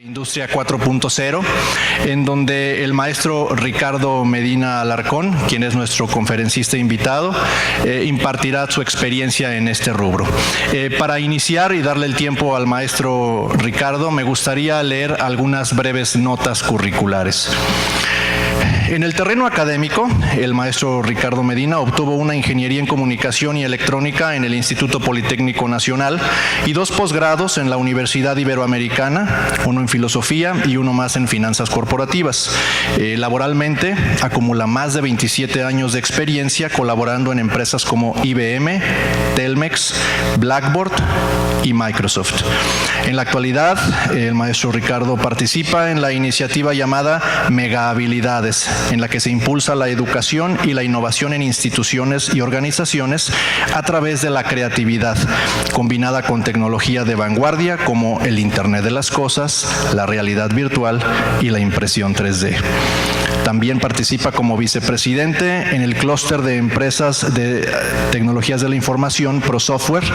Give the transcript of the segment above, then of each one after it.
Industria 4.0, en donde el maestro Ricardo Medina Alarcón, quien es nuestro conferencista invitado, impartirá su experiencia en este rubro. Para iniciar y darle el tiempo al maestro Ricardo, me gustaría leer algunas breves notas curriculares. En el terreno académico, el maestro Ricardo Medina obtuvo una ingeniería en comunicación y electrónica en el Instituto Politécnico Nacional y 2 posgrados en la Universidad Iberoamericana, uno en filosofía y uno más en finanzas corporativas. Laboralmente, acumula más de 27 años de experiencia colaborando en empresas como IBM, Telmex, Blackboard y Microsoft. En la actualidad, el maestro Ricardo participa en la iniciativa llamada Mega Habilidades, en la que se impulsa la educación y la innovación en instituciones y organizaciones a través de la creatividad, combinada con tecnología de vanguardia como el Internet de las Cosas, la realidad virtual y la impresión 3D. También participa como vicepresidente en el clúster de empresas de tecnologías de la información ProSoftware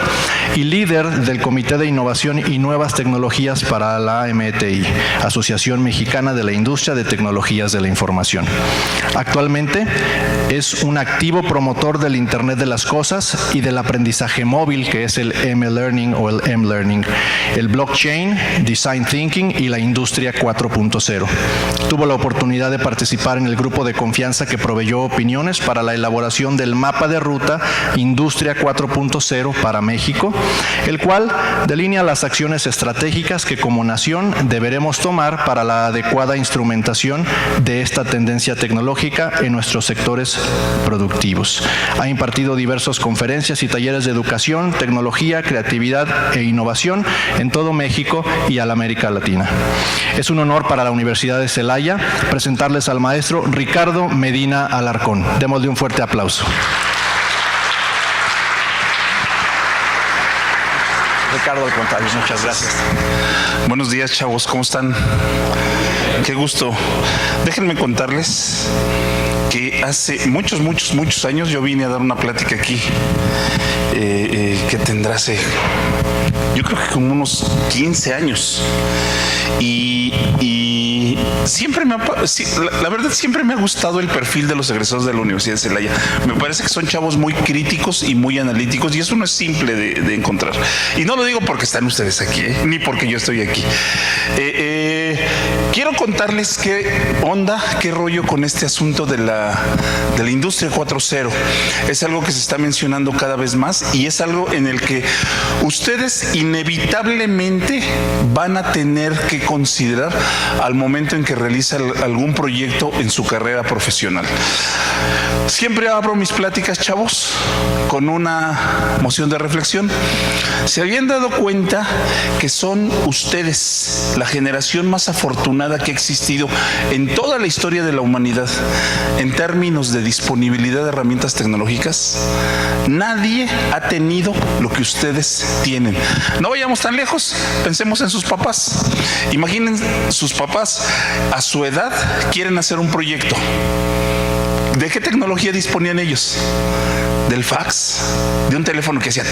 y líder del Comité de Innovación y Nuevas Tecnologías para la AMTI, Asociación Mexicana de la Industria de Tecnologías de la Información. Actualmente es un activo promotor del Internet de las Cosas y del aprendizaje móvil, que es el M-Learning o el M-Learning, el blockchain, design thinking y la industria 4.0. Tuvo la oportunidad de participar en el grupo de confianza que proveyó opiniones para la elaboración del mapa de ruta Industria 4.0 para México, el cual delinea las acciones estratégicas que como nación deberemos tomar para la adecuada instrumentación de esta tendencia tecnológica en nuestros sectores productivos. Ha impartido diversas conferencias y talleres de educación, tecnología, creatividad e innovación en todo México y a la América Latina. Es un honor para la Universidad de Celaya presentarles al maestro Ricardo Medina Alarcón. Démosle un fuerte aplauso. Ricardo, al contrario, muchas gracias. Buenos días, chavos, ¿cómo están? Qué gusto. Déjenme contarles que hace muchos años yo vine a dar una plática aquí, que tendrá yo creo que como unos 15 años. Y siempre la verdad siempre me ha gustado el perfil de los egresados de la Universidad de Celaya. Me parece que son chavos muy críticos y muy analíticos, y eso no es simple de encontrar. Y no lo digo porque están ustedes aquí, ni porque yo estoy aquí. Quiero contarles qué onda, qué rollo con este asunto de la industria 4.0. Es algo que se está mencionando cada vez más y es algo en el que ustedes inevitablemente van a tener que considerar al momento en que realizan algún proyecto en su carrera profesional. Siempre abro mis pláticas, chavos, con una moción de reflexión. ¿Se habían dado cuenta que son ustedes la generación más afortunada que ha existido en toda la historia de la humanidad en términos de disponibilidad de herramientas tecnológicas? Nadie ha tenido lo que ustedes tienen. No vayamos tan lejos, pensemos en sus papás. Imaginen sus papás a su edad quieren hacer un proyecto. ¿De qué tecnología disponían ellos? Del fax, de un teléfono que hacía.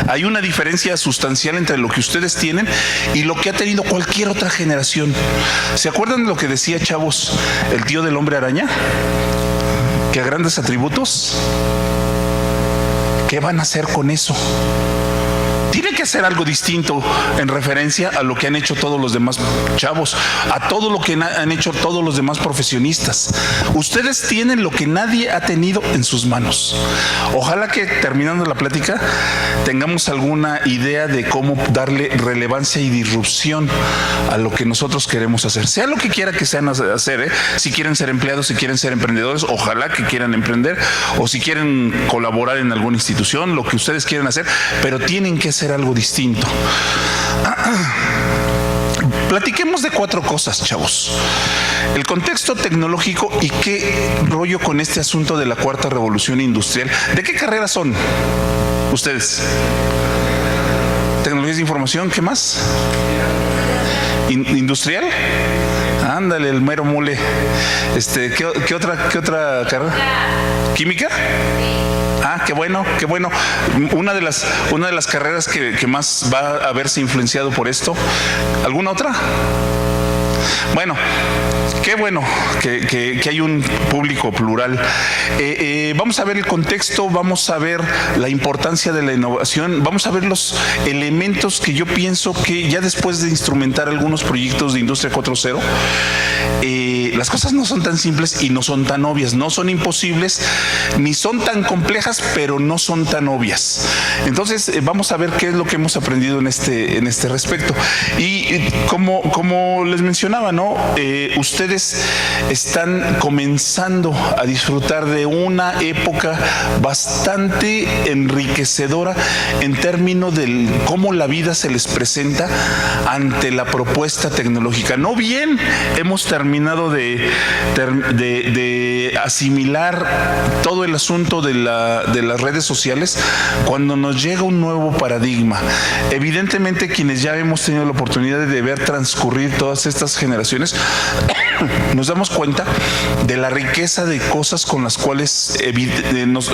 Hay una diferencia sustancial entre lo que ustedes tienen y lo que ha tenido cualquier otra generación. ¿Se acuerdan de lo que decía, chavos, el tío del hombre araña? Que a grandes atributos, ¿qué van a hacer con eso? Tiene que hacer algo distinto en referencia a lo que han hecho todos los demás chavos, a todo lo que han hecho todos los demás profesionistas. Ustedes tienen lo que nadie ha tenido en sus manos. Ojalá que terminando la plática tengamos alguna idea de cómo darle relevancia y disrupción a lo que nosotros queremos hacer. Sea lo que quiera que sean hacer, si quieren ser empleados, si quieren ser emprendedores, ojalá que quieran emprender, o si quieren colaborar en alguna institución, lo que ustedes quieran hacer, pero tienen que ser algo distinto. Platiquemos de 4 cosas, chavos. El contexto tecnológico y qué rollo con este asunto de la 4ª revolución industrial. ¿De qué carrera son ustedes? Tecnologías de información, ¿qué más? ¿Industrial? Ándale, el mero mole. ¿Qué otra carrera? ¿Química? Ah, qué bueno, qué bueno. Una de las carreras que más va a verse influenciado por esto. ¿Alguna otra? Bueno, qué bueno que hay un público plural. Vamos a ver el contexto, vamos a ver la importancia de la innovación, vamos a ver los elementos que yo pienso que ya después de instrumentar algunos proyectos de Industria 4.0, las cosas no son tan simples y no son tan obvias, no son imposibles, ni son tan complejas, pero no son tan obvias. Entonces, vamos a ver qué es lo que hemos aprendido en este respecto. Y como les mencionaba, ¿no? Ustedes están comenzando a disfrutar de una época bastante enriquecedora en términos de cómo la vida se les presenta ante la propuesta tecnológica. No bien hemos terminado de asimilar todo el asunto de las redes sociales cuando nos llega un nuevo paradigma. Evidentemente, quienes ya hemos tenido la oportunidad de ver transcurrir todas estas generaciones, nos damos cuenta de la riqueza de cosas con las cuales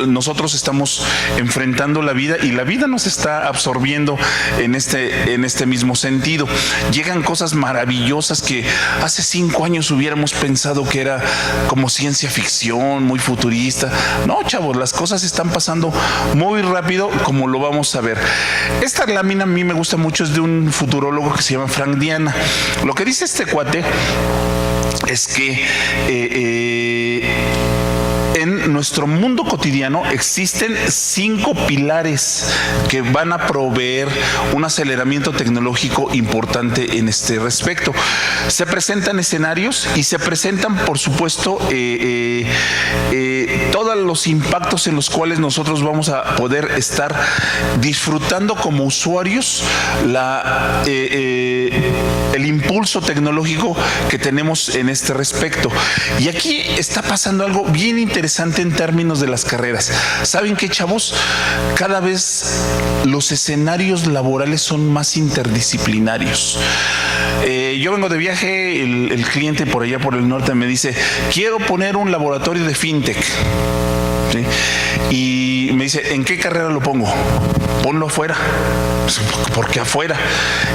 nosotros estamos enfrentando la vida, y la vida nos está absorbiendo en este mismo sentido. Llegan cosas maravillosas que hace 5 años hubiéramos pensado que era como ciencia ficción, muy futurista. No, chavos, las cosas están pasando muy rápido, como lo vamos a ver. Esta lámina a mí me gusta mucho, es de un futurólogo que se llama Frank Diana. Lo que dice este cuate es que en nuestro mundo cotidiano existen 5 pilares que van a proveer un aceleramiento tecnológico importante en este respecto. Se presentan escenarios y se presentan, por supuesto, todos los impactos en los cuales nosotros vamos a poder estar disfrutando como usuarios el impulso tecnológico que tenemos en este respecto. Y aquí está pasando algo bien interesante en términos de las carreras. ¿Saben qué, chavos? Cada vez los escenarios laborales son más interdisciplinarios. Yo vengo de viaje, el cliente por allá por el norte me dice: quiero poner un laboratorio de fintech. ¿Sí? Y me dice: ¿en qué carrera lo pongo? Ponlo afuera. ¿Por qué afuera?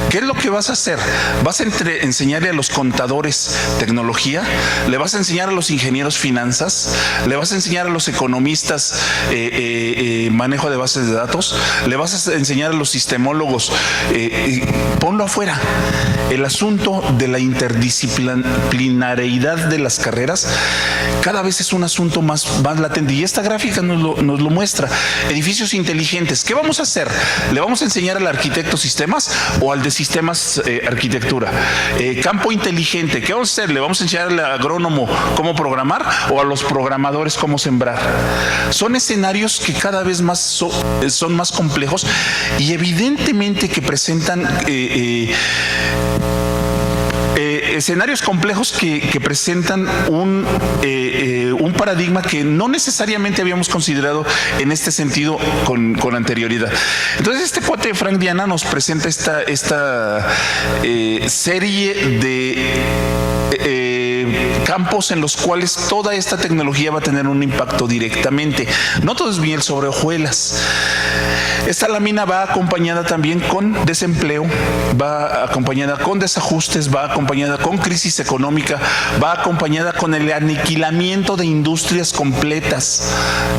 ¿Qué es lo que vas a hacer? ¿Vas a enseñarle a los contadores tecnología? ¿Le vas a enseñar a los ingenieros finanzas? ¿Le vas a enseñar a los economistas manejo de bases de datos? ¿Le vas a enseñar a los sistemólogos? Ponlo afuera. El asunto de la interdisciplinariedad de las carreras cada vez es un asunto más latente, y esta gráfica nos lo muestra. Edificios inteligentes. ¿Qué vamos a hacer? ¿Le vamos a enseñar al arquitecto sistemas o al de sistemas arquitectura? Campo inteligente. ¿Qué vamos a hacer? ¿Le vamos a enseñar al agrónomo cómo programar o a los programadores cómo sembrar? Son escenarios que cada vez más son más complejos, y evidentemente que presentan escenarios complejos que presentan un paradigma que no necesariamente habíamos considerado en este sentido con anterioridad. Entonces, este cuate de Frank Diana nos presenta esta serie de campos en los cuales toda esta tecnología va a tener un impacto directamente. No todo es miel sobre hojuelas. Esta lámina va acompañada también con desempleo, va acompañada con desajustes, va acompañada con crisis económica, va acompañada con el aniquilamiento de industrias completas.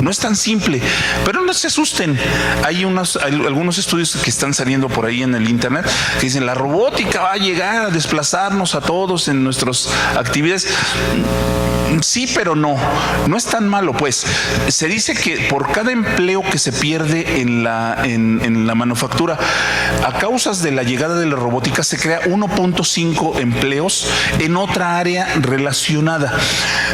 No es tan simple, pero no se asusten. Hay algunos estudios que están saliendo por ahí en el internet que dicen: la robótica va a llegar a desplazarnos a todos en nuestras actividades. Sí, pero no es tan malo, pues. Se dice que por cada empleo que se pierde en la manufactura a causas de la llegada de la robótica, se crea 1.5 empleos en otra área relacionada.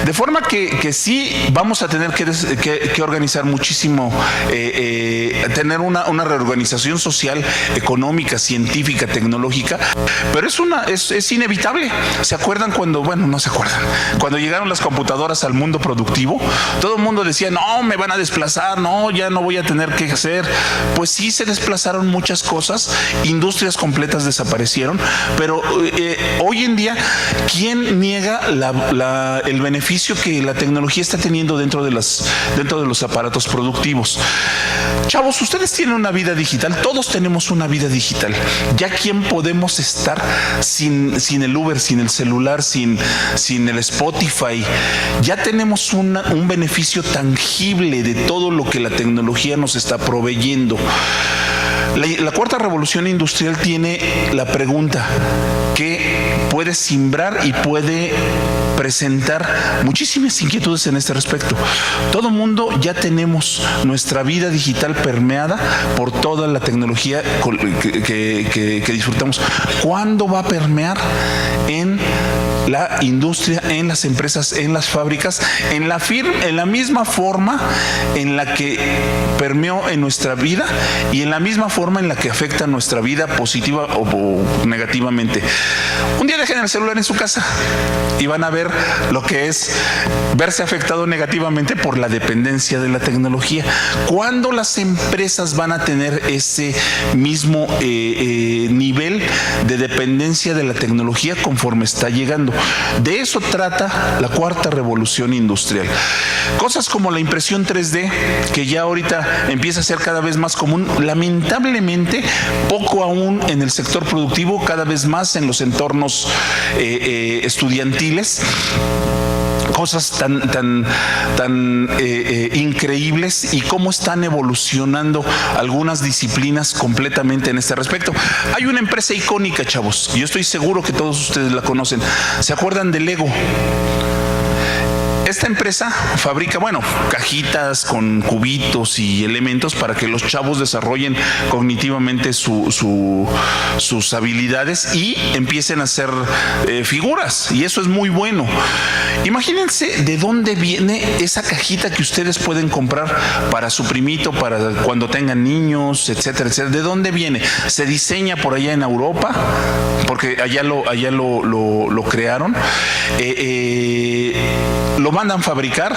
De forma que sí vamos a tener que organizar muchísimo, tener una reorganización social, económica, científica, tecnológica, pero es inevitable. ¿Se acuerdan cuando, bueno, no se acuerdan, cuando llegaron las computadoras al mundo productivo? Todo el mundo decía: no, me van a desplazar, no, ya no voy a tener que hacer ver, pues sí se desplazaron muchas cosas, industrias completas desaparecieron, pero hoy en día, ¿quién niega el beneficio que la tecnología está teniendo dentro de los aparatos productivos? Chavos, ustedes tienen una vida digital, todos tenemos una vida digital. ¿Ya quién podemos estar sin el Uber, sin el celular, sin el Spotify? Ya tenemos un beneficio tangible de todo lo que la tecnología nos está proveyendo. La cuarta revolución industrial tiene la pregunta que puede simbrar y puede presentar muchísimas inquietudes en este respecto. Todo mundo ya tenemos nuestra vida digital permeada por toda la tecnología que disfrutamos. ¿Cuándo va a permear en la industria, en las empresas, en las fábricas, en la misma forma en la que permeó en nuestra vida y en la misma forma en la que afecta nuestra vida positiva o negativamente? Un día dejen el celular en su casa y van a ver lo que es verse afectado negativamente por la dependencia de la tecnología. ¿Cuándo las empresas van a tener ese mismo nivel de dependencia de la tecnología conforme está llegando? De eso trata la cuarta revolución industrial. Cosas como la impresión 3D, que ya ahorita empieza a ser cada vez más común, lamentablemente poco aún en el sector productivo, cada vez más en los entornos estudiantiles. Cosas tan increíbles y cómo están evolucionando algunas disciplinas completamente en este respecto. Hay una empresa icónica, chavos, yo estoy seguro que todos ustedes la conocen. ¿Se acuerdan de Lego? Esta empresa fabrica, cajitas con cubitos y elementos para que los chavos desarrollen cognitivamente sus habilidades y empiecen a hacer figuras, y eso es muy bueno. Imagínense de dónde viene esa cajita que ustedes pueden comprar para su primito, para cuando tengan niños, etcétera, etcétera. ¿De dónde viene? Se diseña por allá en Europa, porque allá lo crearon. Lo mandan a fabricar.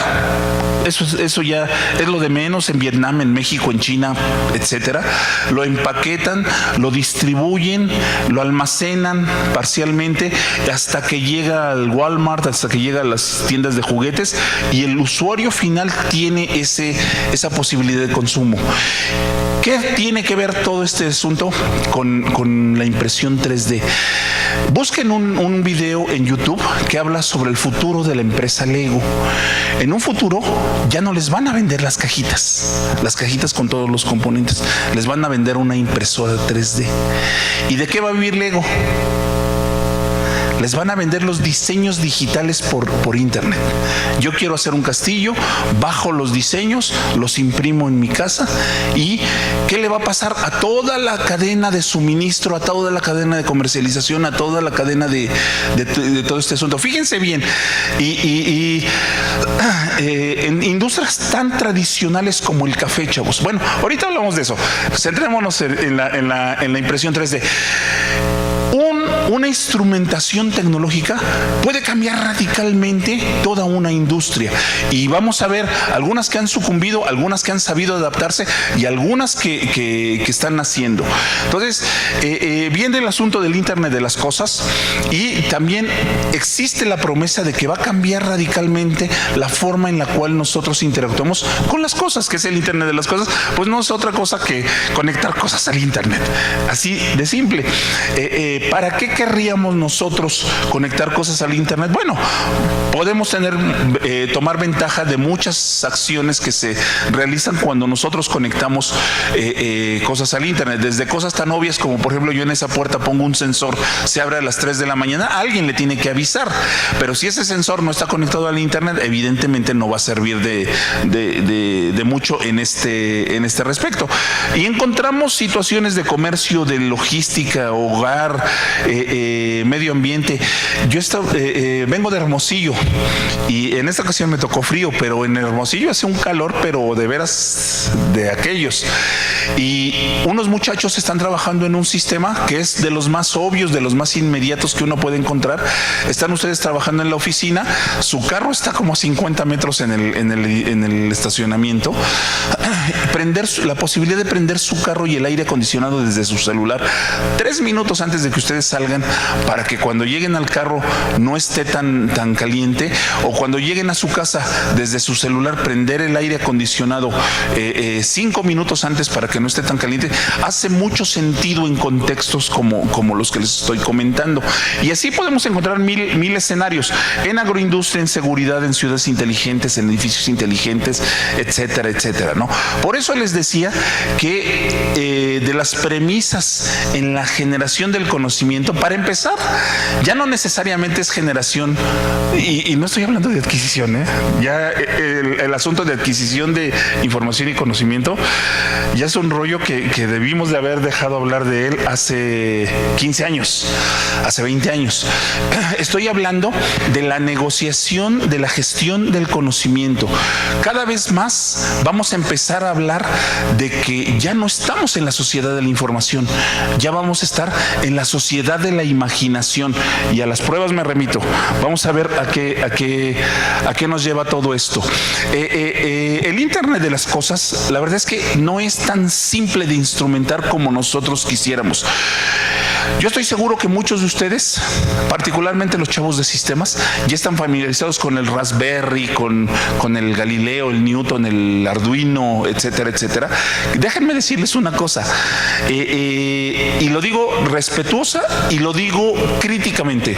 Eso ya es lo de menos en Vietnam, en México, en China, etcétera. Lo empaquetan, lo distribuyen, lo almacenan parcialmente hasta que llega al Walmart, hasta que llega a las tiendas de juguetes, y el usuario final tiene esa posibilidad de consumo. ¿Qué tiene que ver todo este asunto con la impresión 3D? Busquen un video en YouTube que habla sobre el futuro de la empresa Lego. En un futuro ya no les van a vender las cajitas con todos los componentes, les van a vender una impresora 3D. ¿Y de qué va a vivir Lego? Les van a vender los diseños digitales por internet. Yo quiero hacer un castillo, bajo los diseños, los imprimo en mi casa, y ¿qué le va a pasar a toda la cadena de suministro, a toda la cadena de comercialización, a toda la cadena de todo este asunto? Fíjense bien, en industrias tan tradicionales como el café, chavos. Bueno, ahorita hablamos de eso. Centrémonos en la impresión 3D. Una instrumentación tecnológica puede cambiar radicalmente toda una industria, y vamos a ver algunas que han sucumbido, algunas que han sabido adaptarse y algunas que están naciendo. Entonces, viene el asunto del Internet de las cosas, y también existe la promesa de que va a cambiar radicalmente la forma en la cual nosotros interactuamos con las cosas. Que es el Internet de las cosas? Pues no es otra cosa que conectar cosas al Internet, así de simple. ¿Para qué querríamos nosotros conectar cosas al Internet? Bueno, podemos tomar ventaja de muchas acciones que se realizan cuando nosotros conectamos cosas al Internet, desde cosas tan obvias como, por ejemplo, yo en esa puerta pongo un sensor, se abre a las 3 de la mañana, alguien le tiene que avisar, pero si ese sensor no está conectado al Internet, evidentemente no va a servir de mucho en este respecto. Y encontramos situaciones de comercio, de logística, hogar, medio ambiente. Yo vengo de Hermosillo, y en esta ocasión me tocó frío, pero en Hermosillo hace un calor, pero de veras de aquellos. Y unos muchachos están trabajando en un sistema que es de los más obvios, de los más inmediatos que uno puede encontrar. Están ustedes trabajando en la oficina, su carro está como a 50 metros en el estacionamiento. la posibilidad de prender su carro y el aire acondicionado desde su celular 3 minutos antes de que ustedes salgan, para que cuando lleguen al carro no esté tan caliente, o cuando lleguen a su casa desde su celular prender el aire acondicionado 5 minutos antes para que no esté tan caliente, hace mucho sentido en contextos como los que les estoy comentando. Y así podemos encontrar mil escenarios en agroindustria, en seguridad, en ciudades inteligentes, en edificios inteligentes, etcétera, etcétera, ¿no? Por eso les decía que de las premisas en la generación del conocimiento, para empezar, ya no necesariamente es generación, y no estoy hablando de adquisición, ya el asunto de adquisición de información y conocimiento ya es un rollo que debimos de haber dejado hablar de él hace 15 años, hace 20 años. Estoy hablando de la negociación, de la gestión del conocimiento. Cada vez más vamos a empezar a hablar de que ya no estamos en la sociedad de la información, ya vamos a estar en la sociedad de la imaginación, y a las pruebas me remito. Vamos a ver a qué nos lleva todo esto. El Internet de las cosas, la verdad es que no es tan simple de instrumentar como nosotros quisiéramos. Yo estoy seguro que muchos de ustedes, particularmente los chavos de sistemas, ya están familiarizados con el Raspberry, con el Galileo, el Newton, el Arduino, etcétera, etcétera. Déjenme decirles una cosa, y lo digo respetuosa y lo digo críticamente.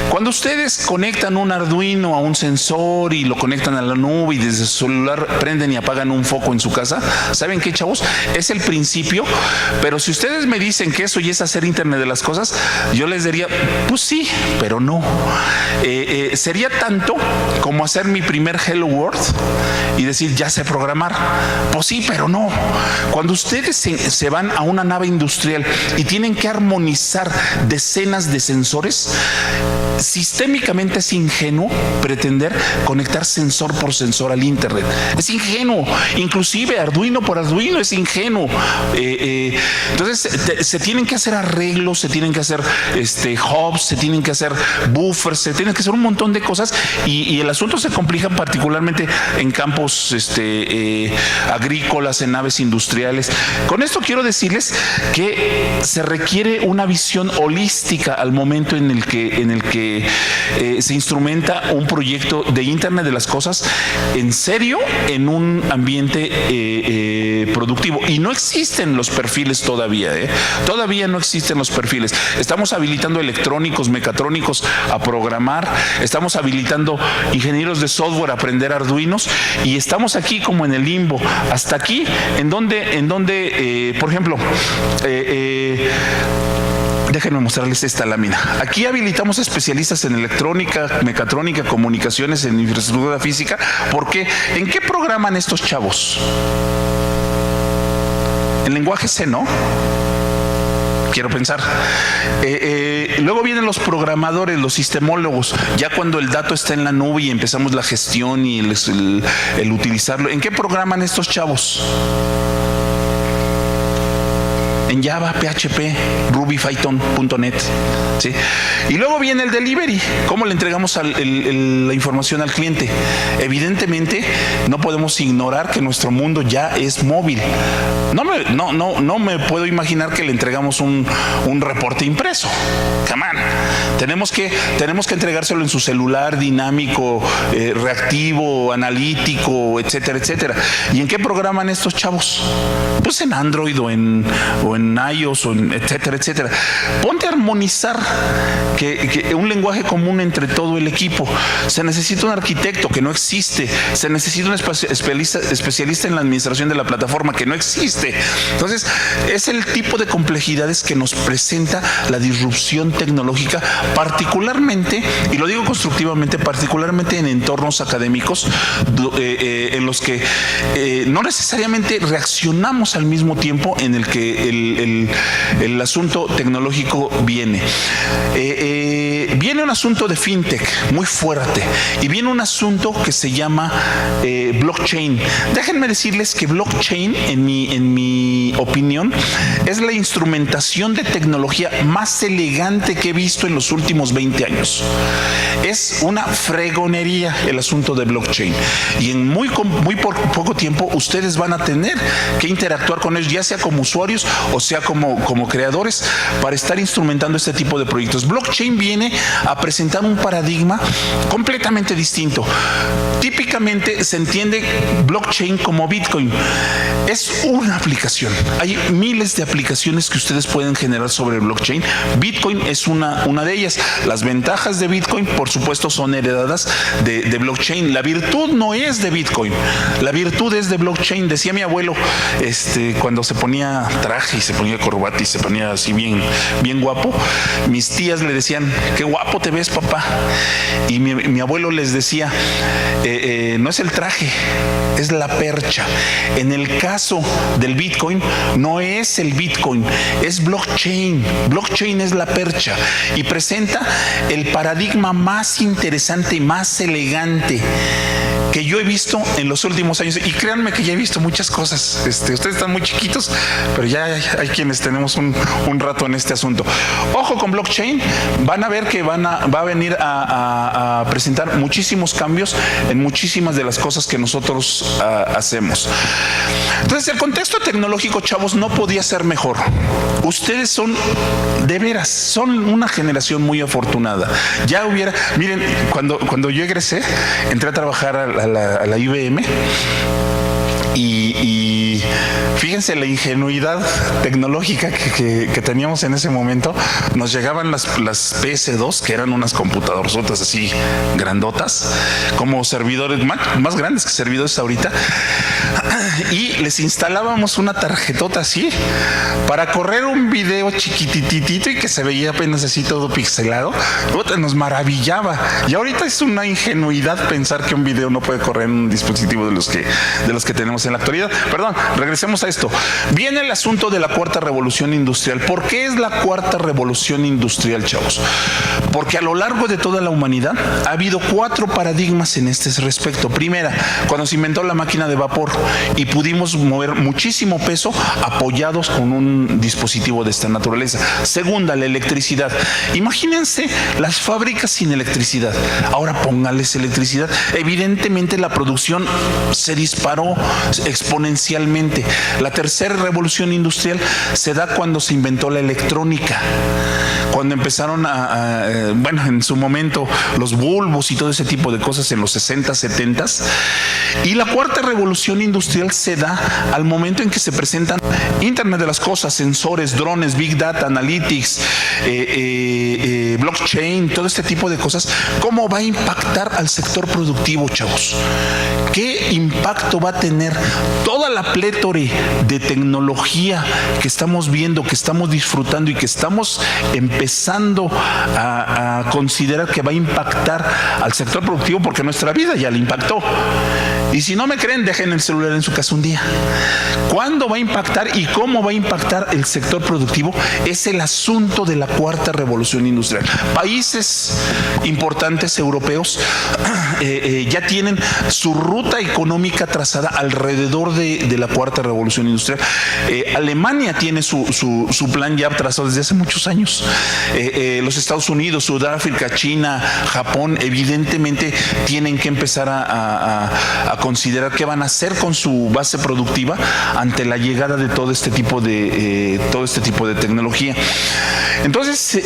Cuando ustedes conectan un Arduino a un sensor y lo conectan a la nube y desde su celular prenden y apagan un foco en su casa, ¿saben qué, chavos? Es el principio, pero si ustedes me dicen que eso ya es hacer Internet de las cosas, yo les diría, pues sí, pero no. Sería tanto como hacer mi primer Hello World y decir, ya sé programar. Pues sí, pero no. Cuando ustedes se van a una nave industrial y tienen que armonizar decenas de sensores, sistémicamente es ingenuo pretender conectar sensor por sensor al Internet. Es ingenuo. Inclusive Arduino por Arduino es ingenuo. Entonces se tienen que hacer arreglos, se tienen que hacer hubs, se tienen que hacer buffers, se tienen que hacer un montón de cosas, y el asunto se complica particularmente en campos agrícolas, en naves industriales. Con esto quiero decirles que se requiere una visión holística al momento en el que se instrumenta un proyecto de Internet de las cosas en serio, en un ambiente productivo. Y no existen los perfiles todavía, todavía no existen los perfiles. Estamos habilitando electrónicos, mecatrónicos a programar, estamos habilitando ingenieros de software a aprender Arduinos, y estamos aquí como en el limbo, hasta aquí, en donde por ejemplo, déjenme mostrarles esta lámina. Aquí habilitamos especialistas en electrónica, mecatrónica, comunicaciones, en infraestructura física. ¿Por qué? ¿En qué programan estos chavos? En lenguaje C, ¿no? Quiero pensar. Luego vienen los programadores, los sistemólogos, ya cuando el dato está en la nube y empezamos la gestión y el utilizarlo. ¿En qué programan estos chavos? En Java, PHP, Ruby, Python, .NET, ¿sí? Y luego viene el delivery. ¿Cómo le entregamos la información al cliente? Evidentemente, no podemos ignorar que nuestro mundo ya es móvil. No me puedo imaginar que le entregamos un reporte impreso. Come on. Tenemos que entregárselo en su celular dinámico, reactivo, analítico, etcétera, etcétera. ¿Y en qué programan estos chavos? Pues en Android o en iOS, etcétera, etcétera. Ponte a armonizar que un lenguaje común entre todo el equipo. Se necesita un arquitecto, que no existe. Se necesita un especialista en la administración de la plataforma, que no existe. Entonces, es el tipo de complejidades que nos presenta la disrupción tecnológica, particularmente, y lo digo constructivamente, particularmente en entornos académicos, en los que no necesariamente reaccionamos al mismo tiempo en el que el asunto tecnológico viene. viene un asunto de fintech muy fuerte y viene un asunto que se llama blockchain. Déjenme decirles que blockchain, en mi opinión, es la instrumentación de tecnología más elegante que he visto en los últimos 20 años. Es una fregonería el asunto de blockchain y en muy poco tiempo ustedes van a tener que interactuar con ellos, ya sea como usuarios o sea como creadores, para estar instrumentando este tipo de proyectos. Blockchain viene a presentar un paradigma completamente distinto. Típicamente se entiende blockchain como Bitcoin. Es una aplicación. Hay miles de aplicaciones que ustedes pueden generar sobre el blockchain. Bitcoin es una de ellas. Las ventajas de Bitcoin, por supuesto, son heredadas de blockchain. La virtud no es de Bitcoin. La virtud es de blockchain. Decía mi abuelo, cuando se ponía traje y se ponía corbata y se ponía así bien guapo, mis tías le decían, qué guapo te ves, papá. Y mi abuelo les decía, no es el traje, es la percha. En el caso del Bitcoin, no es el Bitcoin, es blockchain. Blockchain es la percha y presenta el paradigma más interesante y más elegante que yo he visto en los últimos años. Y créanme que ya he visto muchas cosas. Ustedes están muy chiquitos, pero ya hay quienes tenemos un rato en este asunto. Ojo con blockchain, van a ver que va a venir a presentar muchísimos cambios en muchísimas de las cosas que nosotros hacemos. Entonces, el contexto tecnológico, chavos, no podía ser mejor. Ustedes son, de veras, son una generación muy afortunada. Miren, cuando yo egresé, entré a trabajar a la IBM y fíjense la ingenuidad tecnológica que teníamos en ese momento. Nos llegaban las PS2, que eran unas computadorzotas así grandotas, como servidores más grandes que servidores ahorita, y les instalábamos una tarjetota así para correr un video chiquititito y que se veía apenas así todo pixelado. Nos maravillaba. Y ahorita es una ingenuidad pensar que un video no puede correr en un dispositivo de los que tenemos en la actualidad. Perdón, regresemos a esto. Viene el asunto de la cuarta revolución industrial. ¿Por qué es la cuarta revolución industrial, chavos? Porque a lo largo de toda la humanidad ha habido 4 paradigmas en este respecto. Primera, cuando se inventó la máquina de vapor y pudimos mover muchísimo peso apoyados con un dispositivo de esta naturaleza. Segunda, la electricidad. Imagínense las fábricas sin electricidad. Ahora póngales electricidad. Evidentemente la producción se disparó exponencialmente. La tercera revolución industrial se da cuando se inventó la electrónica, cuando empezaron en su momento los bulbos y todo ese tipo de cosas en los 60, 70. Y la cuarta revolución industrial se da al momento en que se presentan Internet de las cosas, sensores, drones, Big Data, Analytics, blockchain, todo este tipo de cosas. ¿Cómo va a impactar al sector productivo, chavos? ¿Qué impacto va a tener toda la plétora de tecnología que estamos viendo, que estamos disfrutando y que estamos empezando a considerar que va a impactar al sector productivo? Porque nuestra vida ya le impactó. Y si no me creen, dejen el celular en su casa un día. ¿Cuándo va a impactar y cómo va a impactar el sector productivo? Es el asunto de la cuarta revolución industrial. Países importantes europeos ya tienen su ruta económica trazada alrededor de la cuarta revolución industrial. Alemania tiene su plan ya trazado desde hace muchos años. Los Estados Unidos, Sudáfrica, China, Japón, evidentemente tienen que empezar a considerar qué van a hacer con su base productiva ante la llegada de todo este tipo de tecnología. Entonces,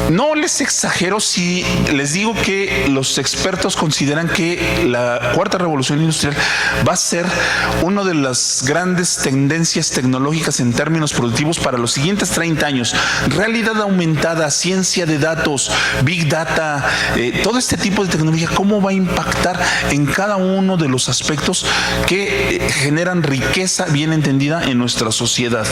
no les exagero si les digo que los expertos consideran que la cuarta revolución industrial va a ser una de las grandes tendencias tecnológicas en términos productivos para los siguientes 30 años. Realidad aumentada, ciencia de datos, Big Data, todo este tipo de tecnología, ¿cómo va a impactar en cada uno de los aspectos que generan riqueza bien entendida en nuestra sociedad.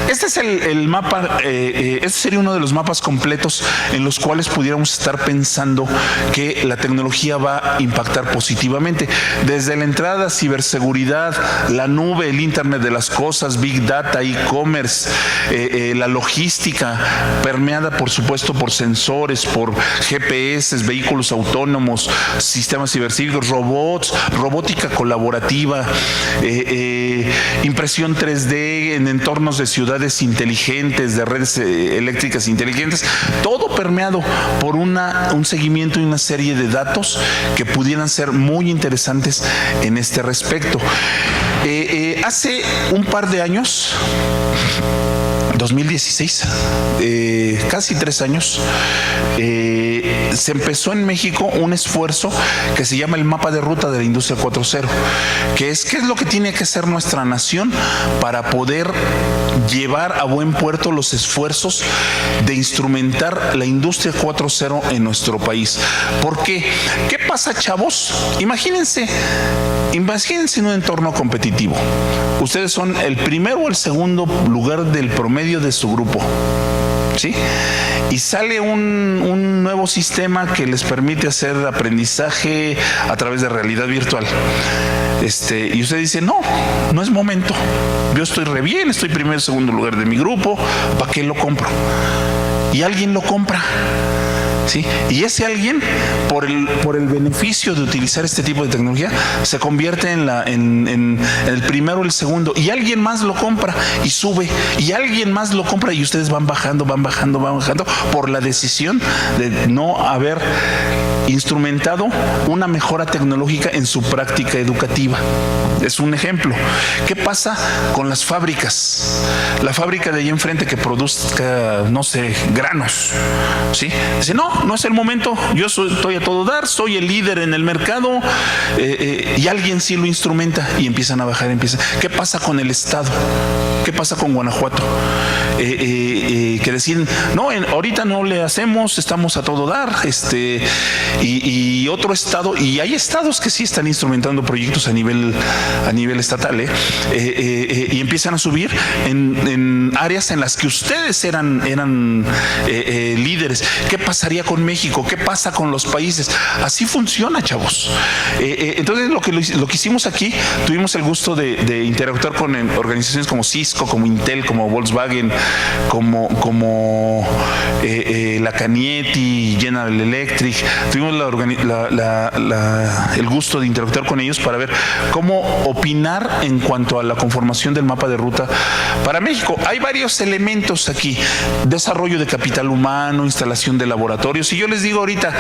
Este es el mapa, este sería uno de los mapas completos en los cuales pudiéramos estar pensando que la tecnología va a impactar positivamente. Desde la entrada, ciberseguridad, la nube, el Internet de las cosas, Big Data, e-commerce, la logística permeada por supuesto por sensores, por GPS, vehículos autónomos, sistemas cibercívicos, robots, robótica colaborativa, impresión 3D en entornos de ciudades inteligentes, de redes eléctricas inteligentes, todo permeado por un seguimiento y una serie de datos que pudieran ser muy interesantes en este respecto. Hace un par de años, 2016, casi 3 años, se empezó en México un esfuerzo que se llama el mapa de ruta de la industria 4.0, que es qué es lo que tiene que hacer nuestra nación para poder llevar a buen puerto los esfuerzos de instrumentar la industria 4.0 en nuestro país. ¿Por qué? ¿Qué pasa, chavos? Imagínense en un entorno competitivo. Ustedes son el primero o el segundo lugar del promedio de su grupo, ¿sí? Y sale un nuevo sistema que les permite hacer aprendizaje a través de realidad virtual. Y usted dice, no es momento. Yo estoy re bien, estoy primero o segundo lugar de mi grupo, ¿para qué lo compro? Y alguien lo compra. ¿Sí? Y ese alguien, por el beneficio de utilizar este tipo de tecnología, se convierte en el primero o el segundo, y alguien más lo compra y sube, y alguien más lo compra y ustedes van bajando por la decisión de no haber instrumentado una mejora tecnológica en su práctica educativa. Es un ejemplo. ¿Qué pasa con las fábricas? La fábrica de allí enfrente que produzca, granos, ¿sí? Dice, no es el momento, yo estoy a todo dar, soy el líder en el mercado, y alguien sí lo instrumenta y empiezan a bajar. ¿Qué pasa con el Estado? ¿Qué pasa con Guanajuato? Que deciden, ahorita no le hacemos, estamos a todo dar, y otro estado, y hay estados que sí están instrumentando proyectos a nivel estatal, y empiezan a subir en áreas en las que ustedes eran líderes. ¿Qué pasaría con México? ¿Qué pasa con los países? Así funciona, chavos. Entonces lo que hicimos aquí, tuvimos el gusto de interactuar con organizaciones como Cisco, como Intel, como Volkswagen, como la Canietti, General Electric. Tuvimos el gusto de interactuar con ellos para ver cómo opinar en cuanto a la conformación del mapa de ruta para México. Hay varios elementos aquí: desarrollo de capital humano, instalación de laboratorios. Y yo les digo ahorita,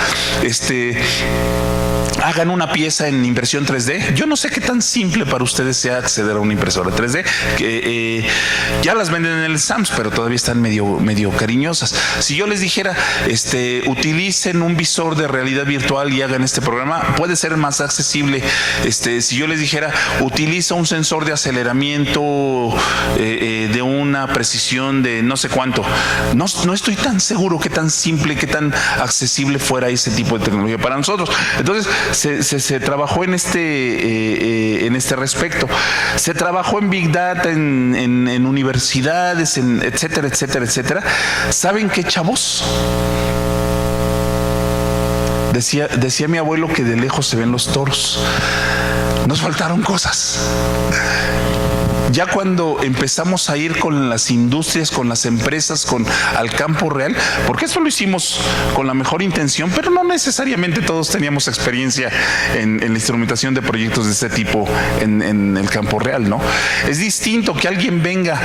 hagan una pieza en impresión 3D. Yo no sé qué tan simple para ustedes sea acceder a una impresora 3D, que ya las venden en el Sams, pero todavía están medio cariñosas. Si yo les dijera, utilicen un visor de realidad virtual y hagan este programa, puede ser más accesible. Si yo les dijera, utiliza un sensor de aceleramiento de una precisión de no sé cuánto, no estoy tan seguro qué tan simple, qué tan accesible fuera ese tipo de tecnología para nosotros. Entonces se trabajó en este respecto. Se trabajó en Big Data, en universidades, etcétera. ¿Saben qué, chavos? Decía mi abuelo que de lejos se ven los toros. Nos faltaron cosas. Ya cuando empezamos a ir con las industrias, con las empresas, al campo real, porque eso lo hicimos con la mejor intención, pero no necesariamente todos teníamos experiencia en la instrumentación de proyectos de este tipo en el campo real, ¿no? Es distinto que alguien venga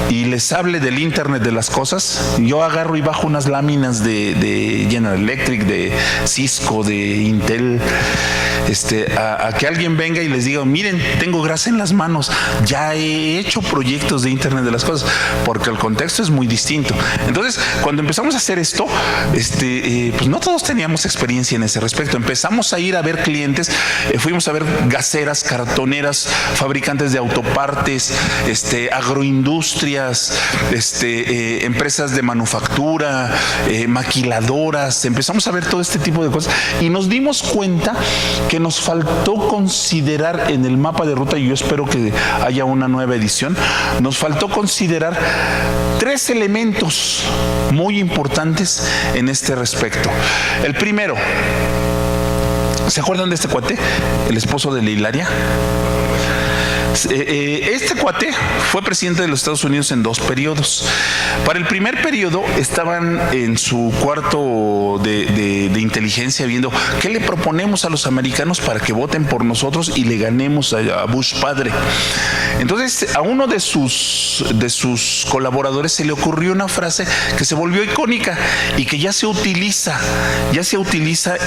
y les hable del Internet de las cosas. Yo agarro y bajo unas láminas de General Electric, de Cisco, de Intel, a que alguien venga y les diga, miren, tengo grasa en las manos, ya he hecho proyectos de Internet de las cosas, porque el contexto es muy distinto. Entonces, cuando empezamos a hacer esto, pues no todos teníamos experiencia en ese respecto. Empezamos a ir a ver clientes, fuimos a ver gaseras, cartoneras, fabricantes de autopartes, agroindustrias, empresas de manufactura, maquiladoras. Empezamos a ver todo este tipo de cosas y nos dimos cuenta que nos faltó considerar en el mapa de ruta, y yo espero que haya una nueva edición, nos faltó considerar 3 elementos muy importantes en este respecto. El primero, ¿se acuerdan de este cuate? El esposo de Hilaria. Este cuate fue presidente de los Estados Unidos en 2 periodos. Para el primer periodo estaban en su cuarto de inteligencia viendo qué le proponemos a los americanos para que voten por nosotros y le ganemos a Bush padre. Entonces a uno de sus colaboradores se le ocurrió una frase que se volvió icónica y que ya se utiliza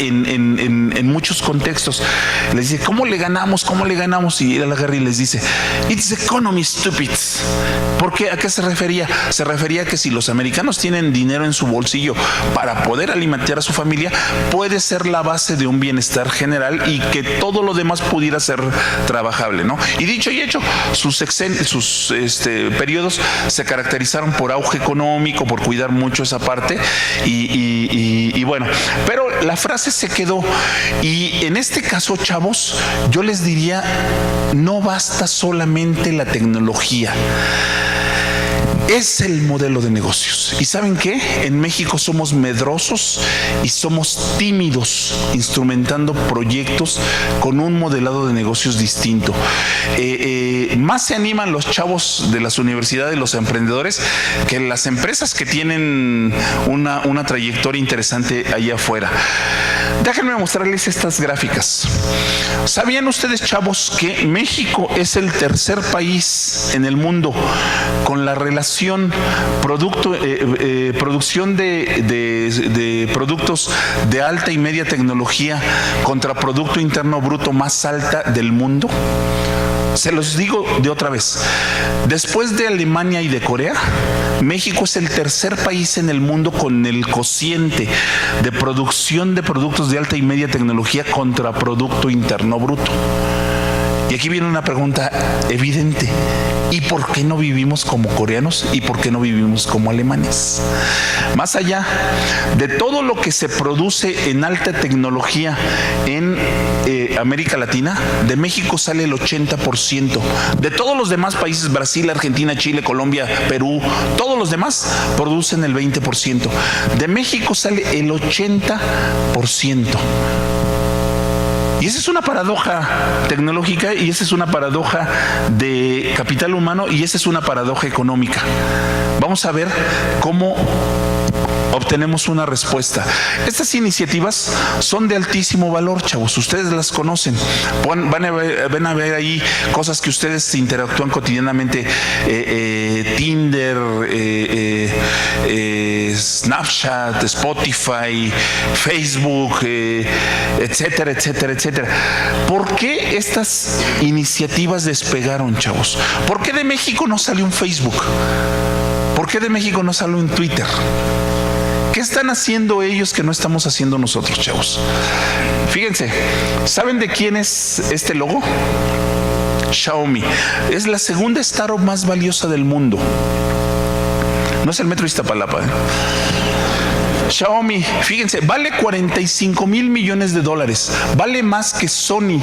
en muchos contextos. Les dice, ¿cómo le ganamos? Y él agarra y les dice, it's economy, stupid. ¿Por qué? ¿A qué se refería? Se refería a que si los americanos tienen dinero en su bolsillo para poder alimentar a su familia, puede ser la base de un bienestar general y que todo lo demás pudiera ser trabajable, ¿no? Y dicho y hecho, sus periodos se caracterizaron por auge económico, por cuidar mucho esa parte y bueno, pero la frase se quedó. Y en este caso, chavos, yo les diría, no basta solamente la tecnología. Es el modelo de negocios. ¿Y saben qué? En México somos medrosos y somos tímidos instrumentando proyectos con un modelado de negocios distinto. Más se animan los chavos de las universidades, los emprendedores, que las empresas que tienen una trayectoria interesante allá afuera. Déjenme mostrarles estas gráficas. ¿Sabían ustedes, chavos, que México es el tercer país en el mundo con la relación producción de productos de alta y media tecnología contra Producto Interno Bruto más alta del mundo? Se los digo de otra vez. Después de Alemania y de Corea, México es el tercer país en el mundo con el cociente de producción de productos de alta y media tecnología contra Producto Interno Bruto. Y aquí viene una pregunta evidente. ¿Y por qué no vivimos como coreanos? ¿Y por qué no vivimos como alemanes? Más allá de todo lo que se produce en alta tecnología en América Latina, de México sale el 80%. De todos los demás países, Brasil, Argentina, Chile, Colombia, Perú, todos los demás producen el 20%. De México sale el 80%. Y esa es una paradoja tecnológica, y esa es una paradoja de capital humano, y esa es una paradoja económica. Vamos a ver cómo obtenemos una respuesta. Estas iniciativas son de altísimo valor, chavos. Ustedes las conocen. Van a ver ahí cosas que ustedes interactúan cotidianamente. Tinder, Snapchat, Spotify, Facebook, etcétera, etcétera, etcétera. ¿Por qué estas iniciativas despegaron, chavos? ¿Por qué de México no salió un Facebook? ¿Por qué de México no salió un Twitter? ¿Qué están haciendo ellos que no estamos haciendo nosotros, chavos? Fíjense, ¿saben de quién es este logo? Xiaomi. Es la segunda startup más valiosa del mundo. No es el Metro Iztapalapa, Xiaomi, fíjense, vale $45 mil millones. Vale más que Sony,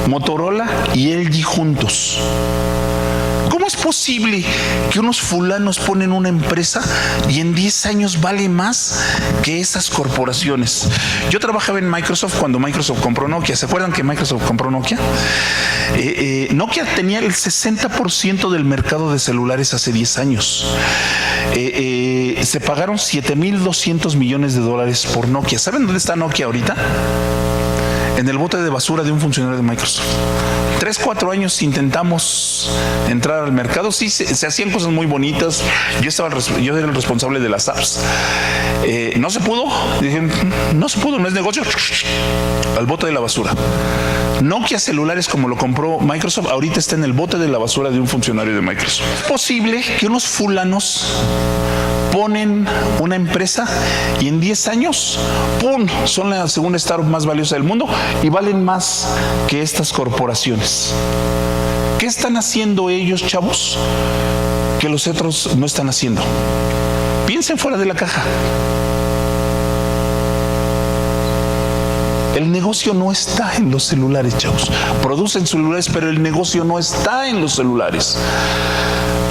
Motorola y LG juntos. ¿Cómo es posible que unos fulanos ponen una empresa y en 10 años vale más que esas corporaciones? Yo trabajaba en Microsoft cuando Microsoft compró Nokia. ¿Se acuerdan que Microsoft compró Nokia? Nokia tenía el 60% del mercado de celulares hace 10 años. Se pagaron $7,200 millones por Nokia. ¿Saben dónde está Nokia ahorita? En el bote de basura de un funcionario de Microsoft. 3-4 años intentamos entrar al mercado. Sí, se hacían cosas muy bonitas. Yo era el responsable de las apps. No se pudo. Dije, no se pudo, no es negocio. Al bote de la basura. Nokia celulares, como lo compró Microsoft, ahorita está en el bote de la basura de un funcionario de Microsoft. ¿Es posible que unos fulanos ponen una empresa y en 10 años, ¡pum!, son la segunda startup más valiosa del mundo y valen más que estas corporaciones? ¿Qué están haciendo ellos, chavos, que los otros no están haciendo? Piensen fuera de la caja. El negocio no está en los celulares, chavos. Producen celulares, pero el negocio no está en los celulares.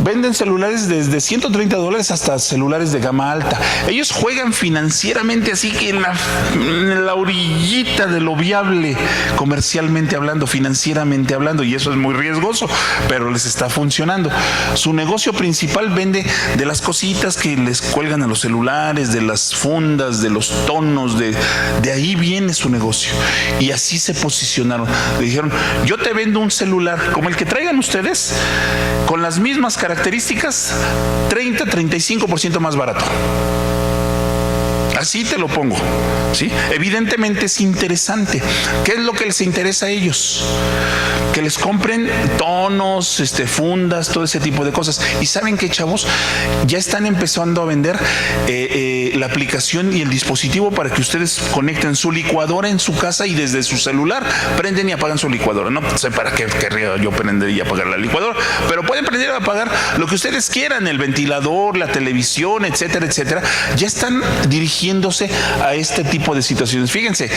Venden celulares desde $130 hasta celulares de gama alta. Ellos juegan financieramente así que en la orillita de lo viable, comercialmente hablando, financieramente hablando, y eso es muy riesgoso, pero les está funcionando. Su negocio principal vende de las cositas que les cuelgan a los celulares, de las fundas, de los tonos, de ahí viene su negocio. Y así se posicionaron. Le dijeron, yo te vendo un celular como el que traigan ustedes, con las mismas características, 30-35% más barato. Así te lo pongo, ¿sí? Evidentemente es interesante. ¿Qué es lo que les interesa a ellos? Que les compren tonos, fundas, todo ese tipo de cosas. Y ¿saben qué, chavos? Ya están empezando a vender la aplicación y el dispositivo para que ustedes conecten su licuadora en su casa y desde su celular prenden y apagan su licuadora. No sé para qué querría yo prender y apagar la licuadora, pero pueden prender y apagar lo que ustedes quieran, el ventilador, la televisión, etcétera, etcétera. Ya están dirigiéndose a este tipo de situaciones. Fíjense,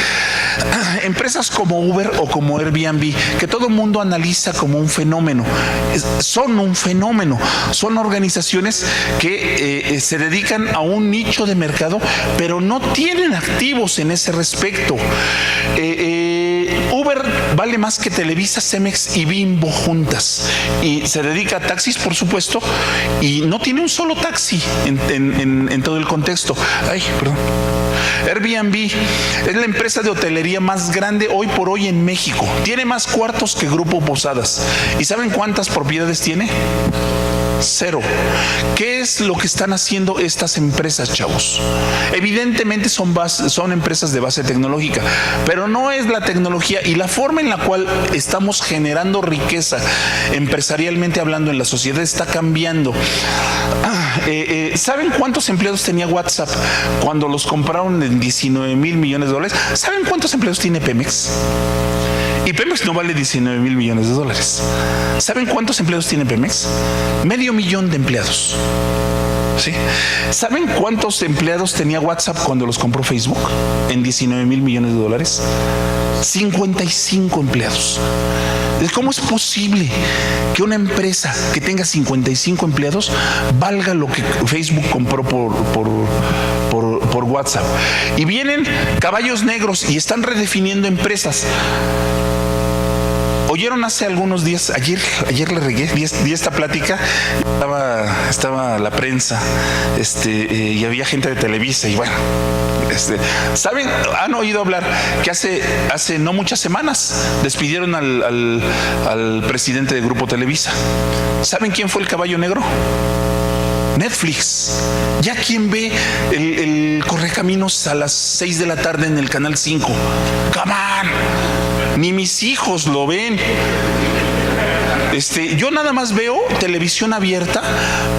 empresas como Uber o como Airbnb, que todo el mundo analiza como un fenómeno, son un fenómeno, son organizaciones que se dedican a un nicho de mercado, pero no tienen activos en ese respecto. Uber vale más que Televisa, Cemex y Bimbo juntas, y se dedica a taxis, por supuesto, y no tiene un solo taxi en todo el contexto. Airbnb es la empresa de hotelería más grande hoy por hoy en México. Tiene más cuartos que Grupo Posadas. ¿Y saben cuántas propiedades tiene? 0. ¿Qué es lo que están haciendo estas empresas, chavos? Evidentemente son empresas de base tecnológica, pero no es la tecnología y la forma en la cual estamos generando riqueza empresarialmente hablando en la sociedad está cambiando. ¿Saben cuántos empleados tenía WhatsApp cuando los compraron en $19 mil millones? ¿Saben cuántos empleados tiene Pemex? Y Pemex no vale $19 mil millones. ¿Saben cuántos empleados tiene Pemex? 500,000 de empleados. ¿Sí? ¿Saben cuántos empleados tenía WhatsApp cuando los compró Facebook en $19 mil millones? 55 empleados. ¿Cómo es posible que una empresa que tenga 55 empleados valga lo que Facebook compró por WhatsApp? Y vienen caballos negros y están redefiniendo empresas. Oyeron hace algunos días, ayer le regué, di esta plática, estaba la prensa, y había gente de Televisa y bueno, ¿saben? Han oído hablar que hace no muchas semanas despidieron al presidente de Grupo Televisa. ¿Saben quién fue el caballo negro? Netflix. Ya quien ve el Correcaminos a las 6 de la tarde en el Canal 5. ¡Come on! Ni mis hijos lo ven. Yo nada más veo televisión abierta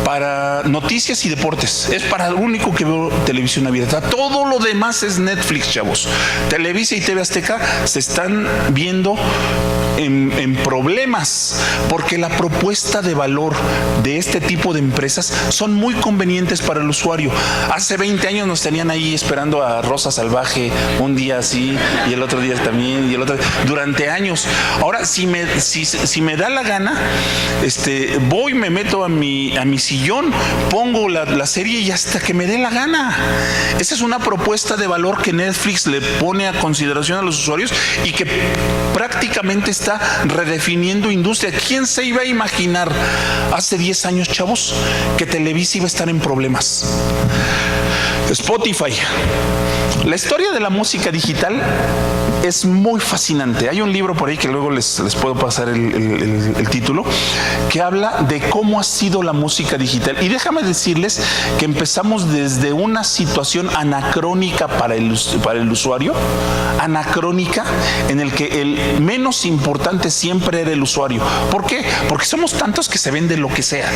para noticias y deportes. Es para lo único que veo televisión abierta. Todo lo demás es Netflix, chavos. Televisa y TV Azteca se están viendo en problemas porque la propuesta de valor de este tipo de empresas son muy convenientes para el usuario. Hace 20 años nos tenían ahí esperando a Rosa Salvaje un día así y el otro día también y el otro durante años. Ahora si me da la gana, voy, me meto a mi sillón, pongo la serie y hasta que me dé la gana. Esa es una propuesta de valor que Netflix le pone a consideración a los usuarios y que prácticamente está redefiniendo industria. ¿Quién se iba a imaginar hace 10 años, chavos, que Televisa iba a estar en problemas? Spotify. La historia de la música digital es muy fascinante. Hay un libro por ahí que luego les puedo pasar el título, que habla de cómo ha sido la música digital. Y déjame decirles que empezamos desde una situación anacrónica para el usuario, anacrónica, en el que el menos importante siempre era el usuario. ¿Por qué? Porque somos tantos que se vende lo que sea,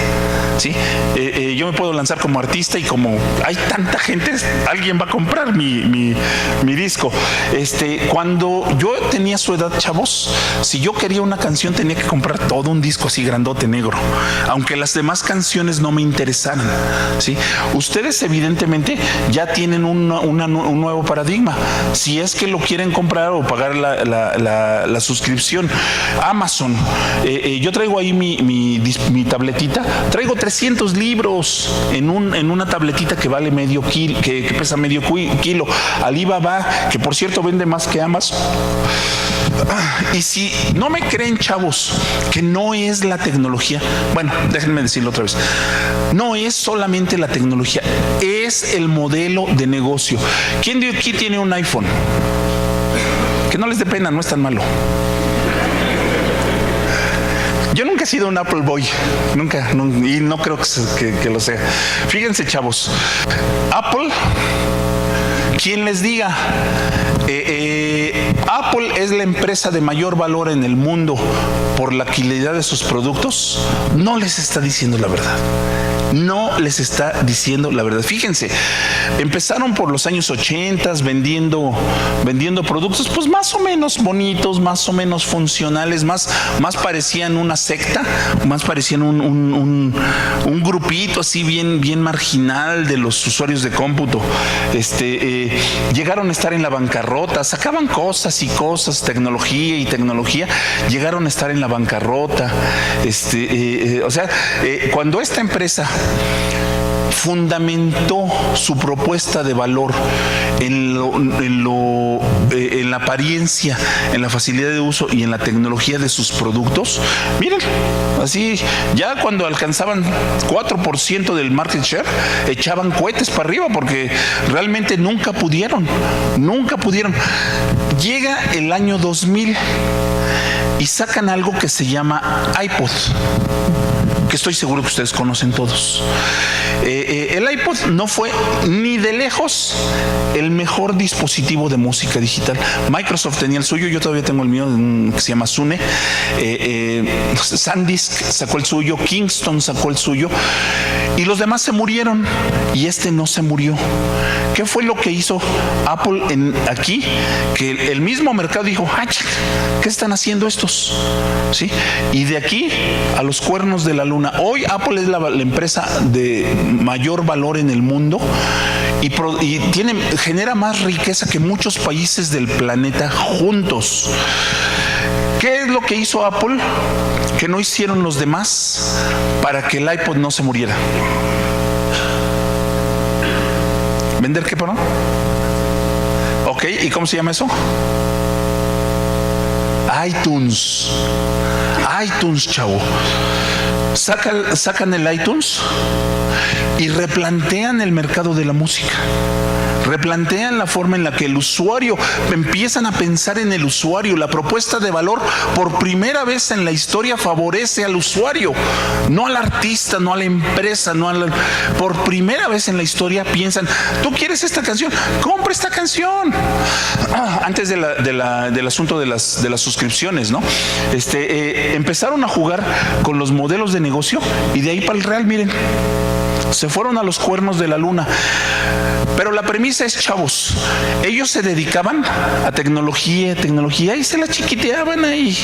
¿sí? Yo me puedo lanzar como artista y como hay tanta gente evidentemente alguien va a comprar mi disco. Cuando yo tenía su edad, chavos, si yo quería una canción tenía que comprar todo un disco así grandote negro, aunque las demás canciones no me interesaran, ¿sí? Ustedes evidentemente ya tienen un nuevo paradigma. Si es que lo quieren comprar o pagar la suscripción. Amazon, yo traigo ahí mi tabletita, traigo 300 libros en una tabletita que vale medio kilo, que pesa medio kilo. Alibaba, que por cierto vende más que Amazon. Y si no me creen, chavos, que no es la tecnología, bueno, déjenme decirlo otra vez, no es solamente la tecnología, es el modelo de negocio. ¿Quién de aquí tiene un iPhone? Que no les dé pena, no es tan malo. Yo nunca he sido un Apple Boy, nunca, y no creo que lo sea. Fíjense, chavos, Apple, quien les diga, Apple es la empresa de mayor valor en el mundo por la calidad de sus productos, no les está diciendo la verdad. No les está diciendo la verdad. Fíjense, empezaron por los años 80 vendiendo productos pues más o menos bonitos, más o menos funcionales, más parecían una secta, más parecían un grupito así bien marginal de los usuarios de cómputo. Llegaron a estar en la bancarrota, sacaban cosas y cosas, tecnología, llegaron a estar en la bancarrota. Cuando esta empresa fundamentó su propuesta de valor en la apariencia, en la facilidad de uso y en la tecnología de sus productos, miren, así ya cuando alcanzaban 4% del market share, echaban cohetes para arriba porque realmente nunca pudieron. Llega el año 2000 y sacan algo que se llama iPod, que estoy seguro que ustedes conocen todos. El iPod no fue ni de lejos el mejor dispositivo de música digital. Microsoft tenía el suyo, yo todavía tengo el mío, que se llama Zune. SanDisk sacó el suyo, Kingston sacó el suyo, y los demás se murieron, y este no se murió. ¿Qué fue lo que hizo Apple aquí? Que el mismo mercado dijo, ¿qué están haciendo estos? ¿Sí? Y de aquí a los cuernos de la luna. Hoy Apple es la empresa de mayor valor en el mundo y genera más riqueza que muchos países del planeta juntos. ¿Qué es lo que hizo Apple que no hicieron los demás para que el iPod no se muriera? ¿Vender qué, perdón? Ok, ¿y cómo se llama eso? iTunes, chavo. Sacan el iTunes y replantean el mercado de la música. Replantean la forma en la que el usuario, empiezan a pensar en el usuario. La propuesta de valor por primera vez en la historia favorece al usuario, no al artista, no a la empresa, por primera vez en la historia piensan, ¿tú quieres esta canción? Compra esta canción. Antes del asunto de las suscripciones, ¿no? Empezaron a jugar con los modelos de negocio y de ahí para el real, miren, se fueron a los cuernos de la luna. Pero la premisa es, chavos, ellos se dedicaban a tecnología y se la chiquiteaban ahí,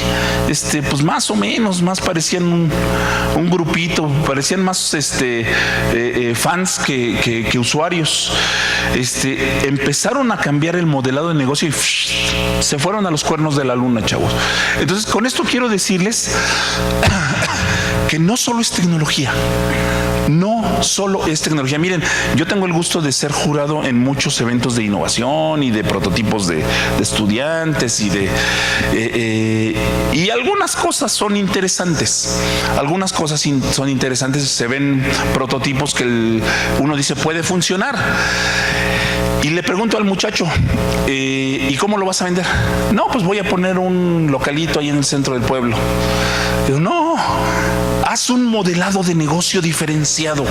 pues más o menos, más parecían un grupito, parecían más fans que usuarios. Empezaron a cambiar el modelado de negocio y se fueron a los cuernos de la luna, chavos. Entonces, con esto quiero decirles que no solo es tecnología. No solo es tecnología. Miren, yo tengo el gusto de ser jurado en muchos eventos de innovación y de prototipos de estudiantes y algunas cosas son interesantes. Se ven prototipos que uno dice puede funcionar. Y le pregunto al muchacho, ¿y cómo lo vas a vender? No, pues voy a poner un localito ahí en el centro del pueblo. Digo, no, haz un modelado de negocio diferenciado,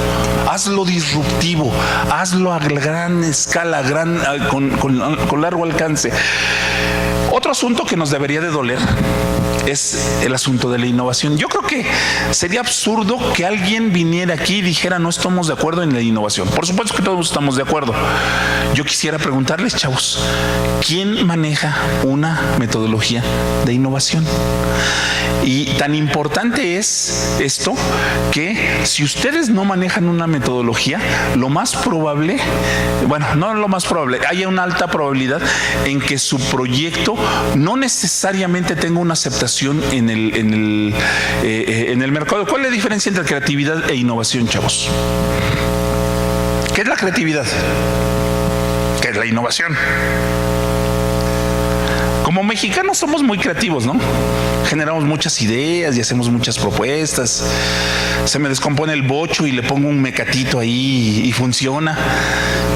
hazlo disruptivo, hazlo a gran escala, con largo alcance. Otro asunto que nos debería de doler es el asunto de la innovación. Yo creo que sería absurdo que alguien viniera aquí y dijera no estamos de acuerdo en la innovación. Por supuesto que todos estamos de acuerdo. Yo quisiera preguntarles, chavos, ¿quién maneja una metodología de innovación? Y tan importante es esto que si ustedes no manejan una metodología, lo más probable, bueno, no lo más probable, haya una alta probabilidad en que su proyecto no necesariamente tenga una aceptación en el mercado. ¿Cuál es la diferencia entre creatividad e innovación, chavos? ¿Qué es la creatividad? ¿Qué es la innovación? Como mexicanos somos muy creativos, ¿no? Generamos muchas ideas y hacemos muchas propuestas. Se me descompone el bocho y le pongo un mecatito ahí y funciona.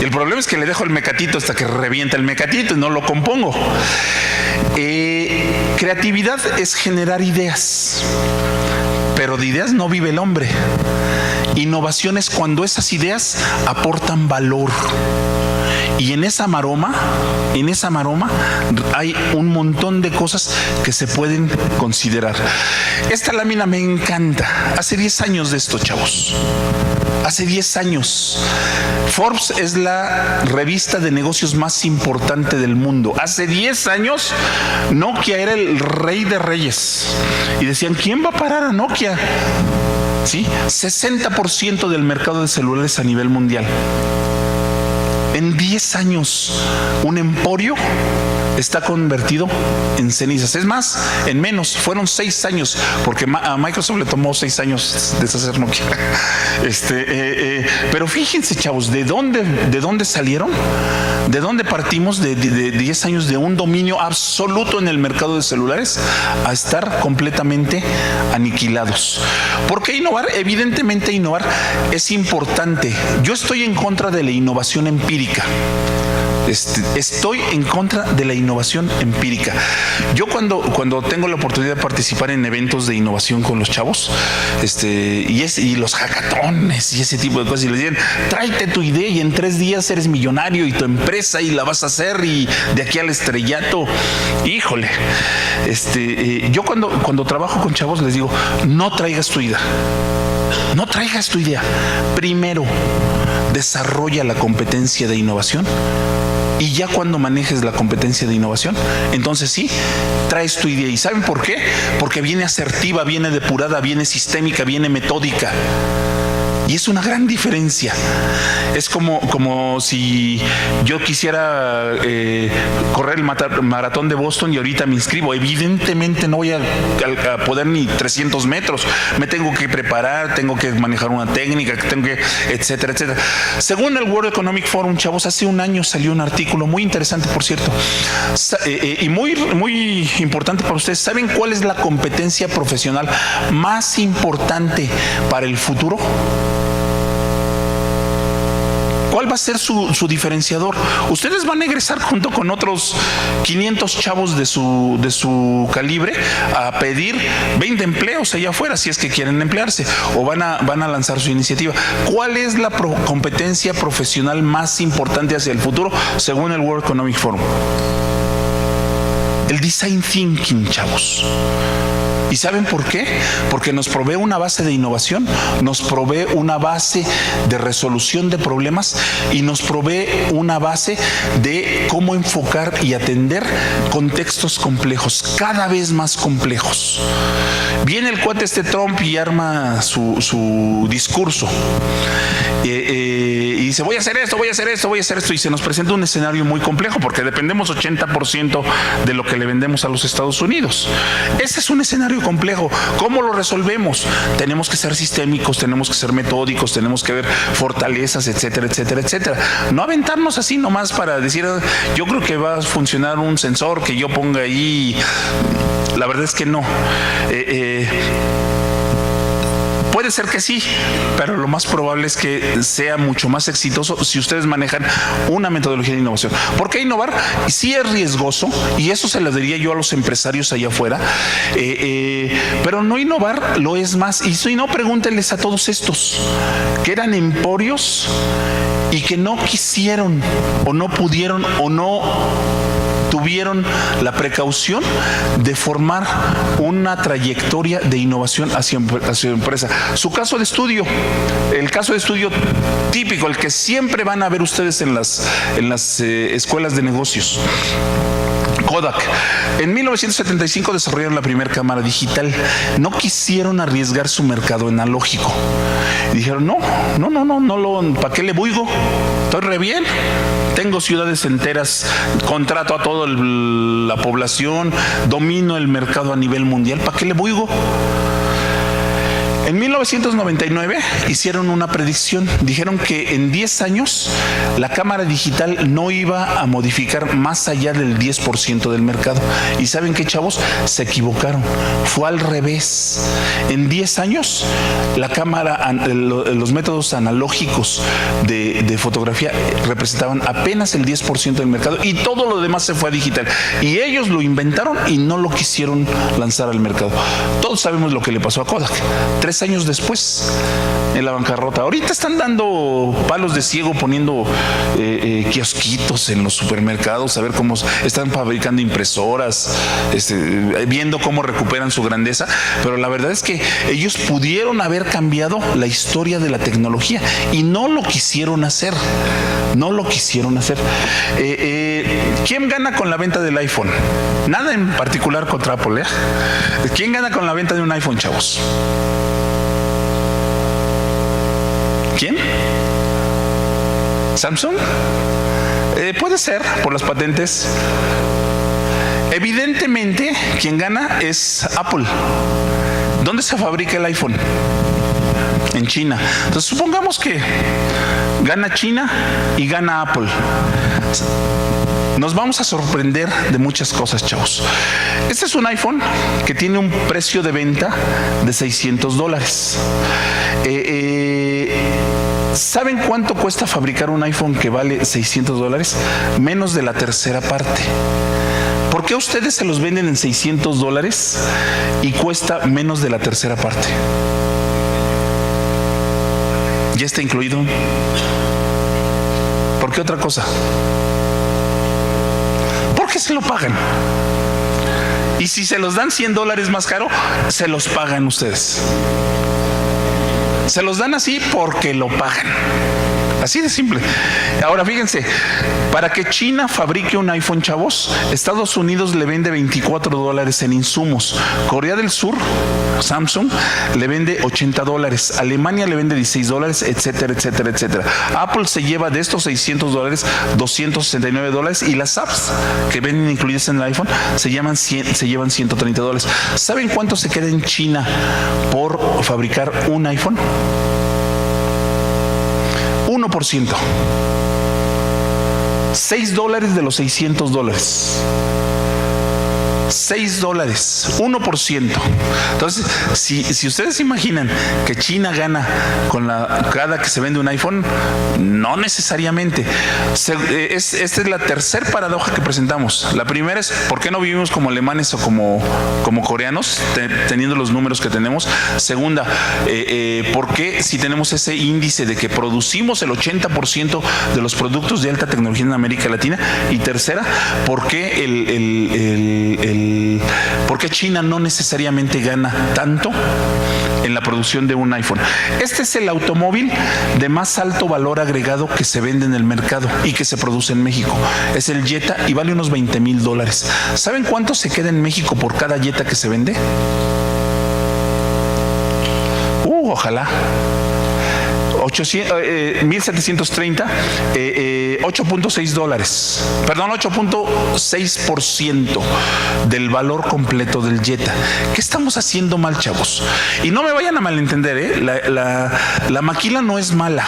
Y el problema es que le dejo el mecatito hasta que revienta el mecatito y no lo compongo. Creatividad es generar ideas, pero de ideas no vive el hombre. Innovación es cuando esas ideas aportan valor. Y en esa maroma hay un montón de cosas que se pueden considerar. Esta lámina me encanta. Hace 10 años de esto, chavos. Hace 10 años. Forbes es la revista de negocios más importante del mundo. Hace 10 años, Nokia era el rey de reyes. Y decían, ¿quién va a parar a Nokia? ¿Sí? 60% del mercado de celulares a nivel mundial. En 10 años, un emporio está convertido en cenizas. Es más, en menos, fueron 6 años, porque a Microsoft le tomó 6 años deshacer Nokia. Pero fíjense, chavos, ¿de dónde salieron? ¿De dónde partimos de 10 años de un dominio absoluto en el mercado de celulares a estar completamente aniquilados? ¿Por qué innovar? Evidentemente innovar es importante. Yo estoy en contra de la innovación empírica. Estoy en contra de la innovación empírica. Yo cuando tengo la oportunidad de participar en eventos de innovación con los chavos, y los hackatones y ese tipo de cosas, y les dicen, tráete tu idea y en 3 días eres millonario y tu empresa y la vas a hacer y de aquí al estrellato. Híjole, yo cuando trabajo con chavos les digo, no traigas tu idea. No traigas tu idea. Primero, desarrolla la competencia de innovación. Y ya cuando manejes la competencia de innovación, entonces sí, traes tu idea. ¿Y saben por qué? Porque viene asertiva, viene depurada, viene sistémica, viene metódica. Y es una gran diferencia. Es como si yo quisiera correr el maratón de Boston y ahorita me inscribo. Evidentemente no voy a poder ni 300 metros. Me tengo que preparar, tengo que manejar una técnica, etcétera, etcétera. Según el World Economic Forum, chavos, hace un año salió un artículo muy interesante, por cierto, y muy importante para ustedes. ¿Saben cuál es la competencia profesional más importante para el futuro? ¿Cuál va a ser su diferenciador? Ustedes van a egresar junto con otros 500 chavos de su calibre a pedir 20 empleos allá afuera, si es que quieren emplearse, o van a lanzar su iniciativa. ¿Cuál es la competencia profesional más importante hacia el futuro según el World Economic Forum? El design thinking, chavos. ¿Y saben por qué? Porque nos provee una base de innovación, nos provee una base de resolución de problemas y nos provee una base de cómo enfocar y atender contextos complejos, cada vez más complejos. Viene el cuate Trump y arma su discurso. Y dice, voy a hacer esto, y se nos presenta un escenario muy complejo porque dependemos 80% de lo que le vendemos a los Estados Unidos. Ese es un escenario complejo. ¿Cómo lo resolvemos? Tenemos que ser sistémicos, tenemos que ser metódicos, tenemos que ver fortalezas, etcétera, etcétera, etcétera. No aventarnos así nomás para decir, yo creo que va a funcionar un sensor que yo ponga ahí. La verdad es que no. Puede ser que sí, pero lo más probable es que sea mucho más exitoso si ustedes manejan una metodología de innovación. ¿Por qué innovar? Sí es riesgoso, y eso se lo diría yo a los empresarios allá afuera, pero no innovar lo es más. Y si no, pregúntenles a todos estos que eran emporios y que no quisieron o no pudieron o no tuvieron la precaución de formar una trayectoria de innovación hacia su empresa. Su caso de estudio, el caso de estudio típico, el que siempre van a ver ustedes en las escuelas de negocios. Kodak. En 1975 desarrollaron la primera cámara digital. No quisieron arriesgar su mercado analógico. Dijeron, ¿para qué le buigo? Estoy re bien. Tengo ciudades enteras, contrato a toda la población, domino el mercado a nivel mundial. ¿Para qué le buigo? En 1999 hicieron una predicción. Dijeron que en 10 años la cámara digital no iba a modificar más allá del 10% del mercado. ¿Y saben qué, chavos? Se equivocaron. Fue al revés. En 10 años la cámara, los métodos analógicos de fotografía representaban apenas el 10% del mercado y todo lo demás se fue a digital. Y ellos lo inventaron y no lo quisieron lanzar al mercado. Todos sabemos lo que le pasó a Kodak. 3 años después, en la bancarrota. Ahorita están dando palos de ciego poniendo kiosquitos en los supermercados, a ver cómo están fabricando impresoras, viendo cómo recuperan su grandeza, pero la verdad es que ellos pudieron haber cambiado la historia de la tecnología y no lo quisieron hacer. No lo quisieron hacer. ¿Quién gana con la venta del iPhone? Nada en particular contra Apple, ¿eh? ¿Quién gana con la venta de un iPhone, chavos? ¿Quién? ¿Samsung? Puede ser, por las patentes. Evidentemente, quien gana es Apple. ¿Dónde se fabrica el iPhone? En China. Entonces, supongamos que gana China y gana Apple. Nos vamos a sorprender de muchas cosas, chavos. Este es un iPhone que tiene un precio de venta de $600. ¿Saben cuánto cuesta fabricar un iPhone que vale $600? Menos de la tercera parte. ¿Por qué ustedes se los venden en $600 y cuesta menos de la tercera parte? ¿Ya está incluido? ¿Por qué otra cosa? ¿Por qué se lo pagan? Y si se los dan $100 más caro, se los pagan ustedes. Se los dan así porque lo pagan. Así de simple. Ahora fíjense, para que China fabrique un iPhone, chavos, Estados Unidos le vende $24 en insumos. Corea del Sur, Samsung, le vende $80. Alemania le vende $16, etcétera, etcétera, etcétera. Apple se lleva de estos $600 $269 y las apps que vienen incluidas en el iPhone se llevan $130. ¿Saben cuánto se queda en China por fabricar un iPhone? 1%. $6 de los $600. $6, 1%. Entonces, si ustedes imaginan que China gana con cada que se vende un iPhone, no necesariamente. Esta es la tercera paradoja que presentamos. La primera es, ¿por qué no vivimos como alemanes o como coreanos, teniendo los números que tenemos? Segunda, ¿por qué si tenemos ese índice de que producimos el 80% de los productos de alta tecnología en América Latina? Y tercera, ¿por qué ¿por qué China no necesariamente gana tanto en la producción de un iPhone? Este es el automóvil de más alto valor agregado que se vende en el mercado y que se produce en México. Es el Jetta y vale unos $20,000. ¿Saben cuánto se queda en México por cada Jetta que se vende? Ojalá. 1,730, $8.6. Perdón, 8.6% del valor completo del Jetta. ¿Qué estamos haciendo mal, chavos? Y no me vayan a malentender, la maquila no es mala.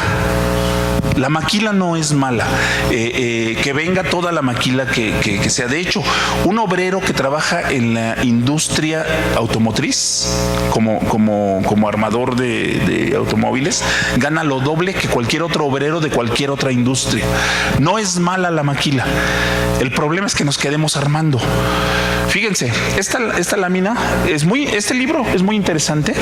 La maquila no es mala, que venga toda la maquila que sea. De hecho, un obrero que trabaja en la industria automotriz como armador de automóviles gana lo doble que cualquier otro obrero de cualquier otra industria. No es mala la maquila. El problema es que nos quedemos armando. Fíjense, esta lámina este libro es muy interesante.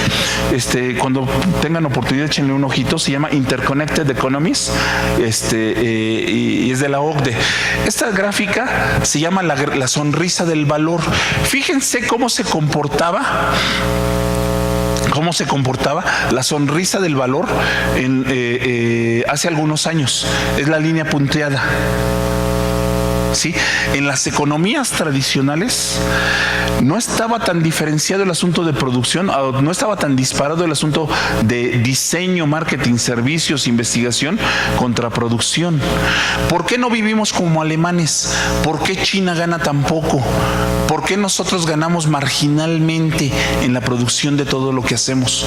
Cuando tengan oportunidad, échenle un ojito. Se llama Interconnected Economies, y es de la OCDE. Esta gráfica se llama la sonrisa del valor. Fíjense cómo se comportaba la sonrisa del valor hace algunos años. Es la línea punteada. ¿Sí? En las economías tradicionales no estaba tan diferenciado el asunto de producción, no estaba tan disparado el asunto de diseño, marketing, servicios, investigación contra producción. ¿Por qué no vivimos como alemanes? ¿Por qué China gana tan poco? ¿Por qué nosotros ganamos marginalmente en la producción de todo lo que hacemos?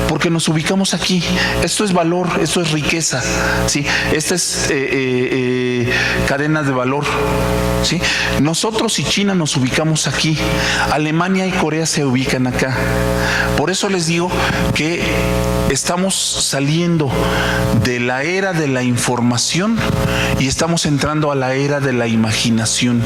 Porque nos ubicamos aquí. Esto es valor, esto es riqueza, ¿sí? Esta es cadenas de valor. ¿Sí? Nosotros y China nos ubicamos aquí. Alemania y Corea se ubican acá. Por eso les digo que estamos saliendo de la era de la información y estamos entrando a la era de la imaginación.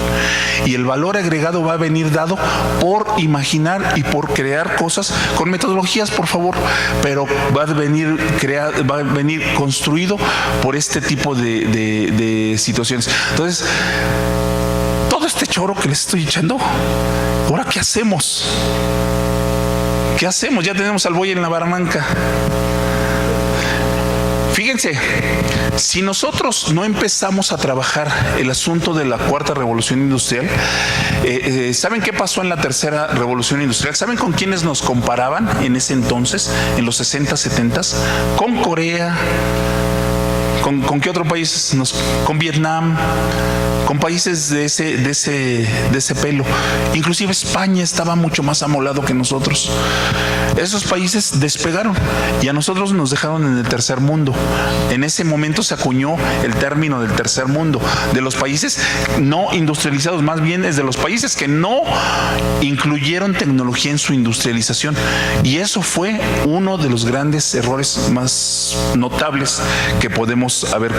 Y el valor agregado va a venir dado por imaginar y por crear cosas con metodologías, por favor, pero va a venir construido por este tipo de situaciones. Entonces, todo este choro que les estoy echando, ¿ahora qué hacemos? ¿Qué hacemos? Ya tenemos al buey en la barranca. Fíjense, si nosotros no empezamos a trabajar el asunto de la cuarta revolución industrial, ¿saben qué pasó en la tercera revolución industrial? ¿Saben con quiénes nos comparaban en ese entonces, en los 60, 70? Con Corea. ¿Con qué otro país? Con Vietnam, con países de ese pelo. Inclusive España estaba mucho más amolado que nosotros. Esos países despegaron y a nosotros nos dejaron en el tercer mundo. En ese momento se acuñó el término del tercer mundo, de los países no industrializados, más bien es de los países que no incluyeron tecnología en su industrialización. Y eso fue uno de los grandes errores más notables que podemos haber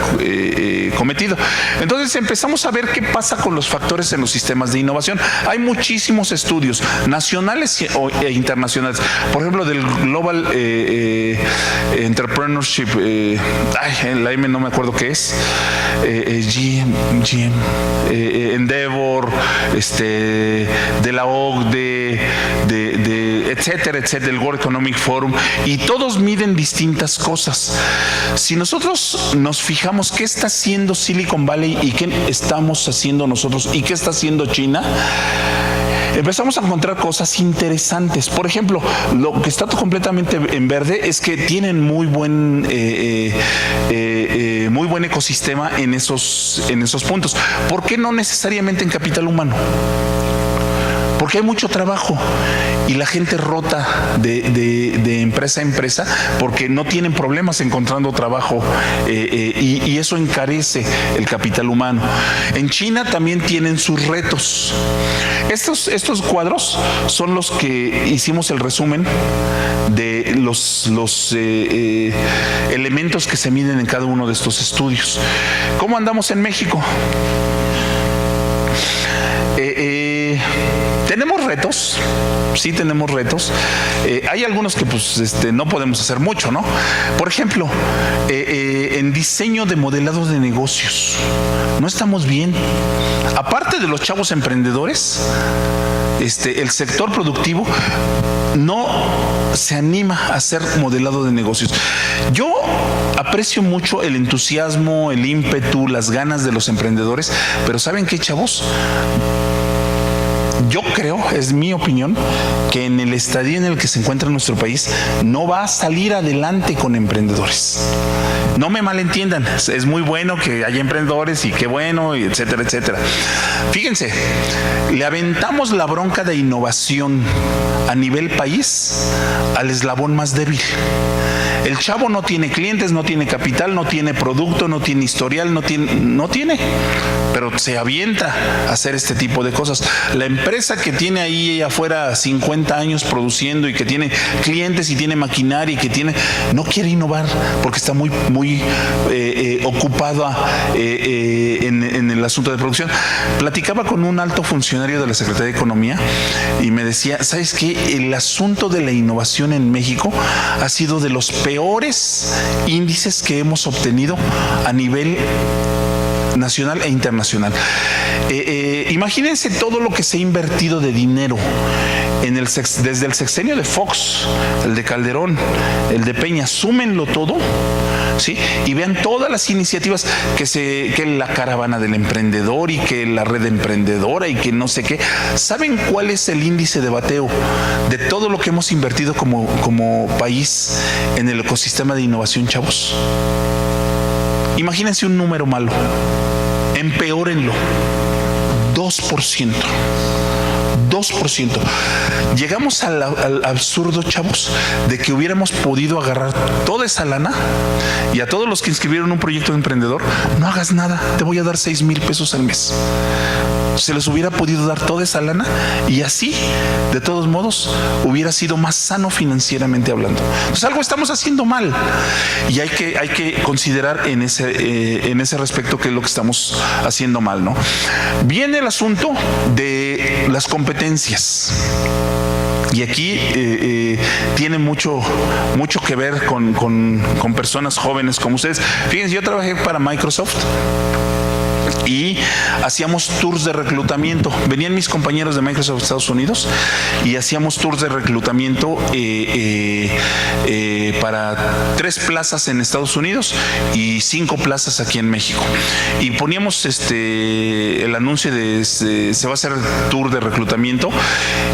cometido. Entonces empezamos a ver qué pasa con los factores en los sistemas de innovación. Hay muchísimos estudios nacionales e internacionales. Por ejemplo, del Global Entrepreneurship, la M no me acuerdo qué es, Endeavor, de la OCDE, etcétera, el World Economic Forum, y todos miden distintas cosas. Si nosotros nos fijamos qué está haciendo Silicon Valley y qué estamos haciendo nosotros y qué está haciendo China, empezamos a encontrar cosas interesantes. Por ejemplo, lo que está completamente en verde es que tienen muy buen ecosistema en esos puntos. ¿Por qué no necesariamente en capital humano? Porque hay mucho trabajo y la gente rota de empresa a empresa porque no tienen problemas encontrando trabajo, y eso encarece el capital humano. En China también tienen sus retos. Estos cuadros son los que hicimos el resumen de los elementos que se miden en cada uno de estos estudios. ¿Cómo andamos en México? Tenemos retos, sí tenemos retos. Hay algunos que no podemos hacer mucho, ¿no? Por ejemplo, en diseño de modelados de negocios, no estamos bien. Aparte de los chavos emprendedores, el sector productivo no se anima a hacer modelado de negocios. Yo aprecio mucho el entusiasmo, el ímpetu, las ganas de los emprendedores, pero ¿saben qué, chavos? Yo creo, es mi opinión, que en el estadio en el que se encuentra nuestro país no va a salir adelante con emprendedores. No me malentiendan, es muy bueno que haya emprendedores y qué bueno, y etcétera, etcétera. Fíjense, le aventamos la bronca de innovación a nivel país al eslabón más débil. El chavo no tiene clientes, no tiene capital, no tiene producto, no tiene historial, no tiene, pero se avienta a hacer este tipo de cosas. La empresa que tiene ahí afuera 50 años produciendo y que tiene clientes y tiene maquinaria y que no quiere innovar porque está muy ocupada en el asunto de producción. Platicaba con un alto funcionario de la Secretaría de Economía y me decía, ¿sabes qué? El asunto de la innovación en México ha sido de los peores índices que hemos obtenido a nivel nacional e internacional. Imagínense todo lo que se ha invertido de dinero desde el sexenio de Fox, el de Calderón, el de Peña, súmenlo todo, ¿sí? Y vean todas las iniciativas que la caravana del emprendedor y que la red emprendedora y que no sé qué. ¿Saben cuál es el índice de bateo de todo lo que hemos invertido como país en el ecosistema de innovación, chavos? Imagínense un número malo, empeórenlo, 2%. 2%. Llegamos al absurdo, chavos, de que hubiéramos podido agarrar toda esa lana y a todos los que inscribieron un proyecto de emprendedor, no hagas nada, te voy a dar 6,000 pesos al mes. Se les hubiera podido dar toda esa lana y así, de todos modos, hubiera sido más sano financieramente hablando. Entonces algo estamos haciendo mal y hay que considerar en ese respecto qué es lo que estamos haciendo mal, ¿no? Viene el asunto de las competencias. Y aquí tiene mucho que ver con personas jóvenes como ustedes. Fíjense, yo trabajé para Microsoft y hacíamos tours de reclutamiento. Venían mis compañeros de Microsoft de Estados Unidos y hacíamos tours de reclutamiento para 3 plazas en Estados Unidos y 5 plazas aquí en México. Y poníamos el anuncio de se va a hacer tour de reclutamiento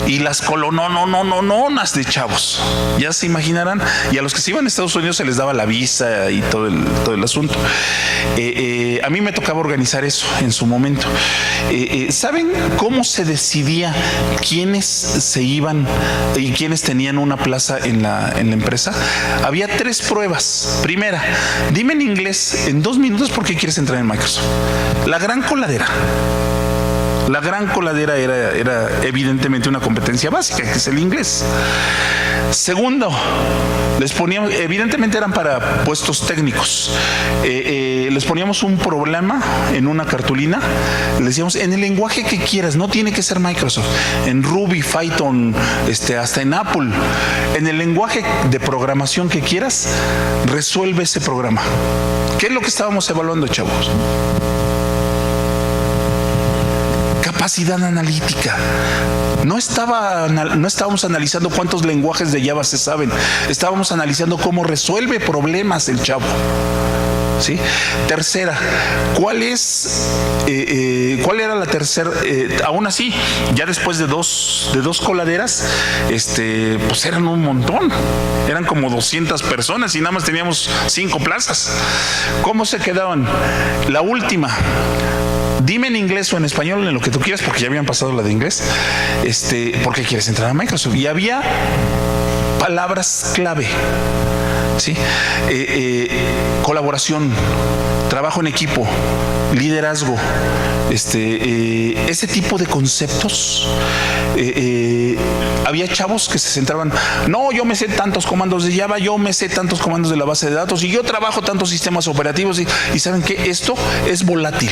y las colononas de chavos, ya se imaginarán, y a los que se iban a Estados Unidos se les daba la visa y todo el asunto. A mí me tocaba organizar eso en su momento. ¿Saben cómo se decidía quiénes se iban y quiénes tenían una plaza en la empresa? Había 3 pruebas. Primera, dime en inglés en 2 minutos por qué quieres entrar en Microsoft. La gran coladera era evidentemente una competencia básica, que es el inglés. Segundo, les poníamos, evidentemente eran para puestos técnicos, les poníamos un problema en una cartulina, les decíamos en el lenguaje que quieras, no tiene que ser Microsoft, en Ruby, Python, hasta en Apple, en el lenguaje de programación que quieras, resuelve ese programa. ¿Qué es lo que estábamos evaluando, chavos? Capacidad analítica. No estábamos analizando cuántos lenguajes de Java se saben. Estábamos analizando cómo resuelve problemas el chavo. ¿Sí? Tercera, ¿cuál era la tercera? Aún así, ya después de dos coladeras, pues eran un montón. Eran como 200 personas y nada más teníamos 5 plazas. ¿Cómo se quedaban? La última. Dime en inglés o en español, en lo que tú quieras, porque ya habían pasado la de inglés. ¿Por qué quieres entrar a Microsoft? Y había palabras clave, ¿sí? Colaboración, trabajo en equipo, liderazgo, ese tipo de conceptos. Había chavos que se centraban, no, yo me sé tantos comandos de Java, yo me sé tantos comandos de la base de datos y yo trabajo tantos sistemas operativos y ¿saben qué? Esto es volátil.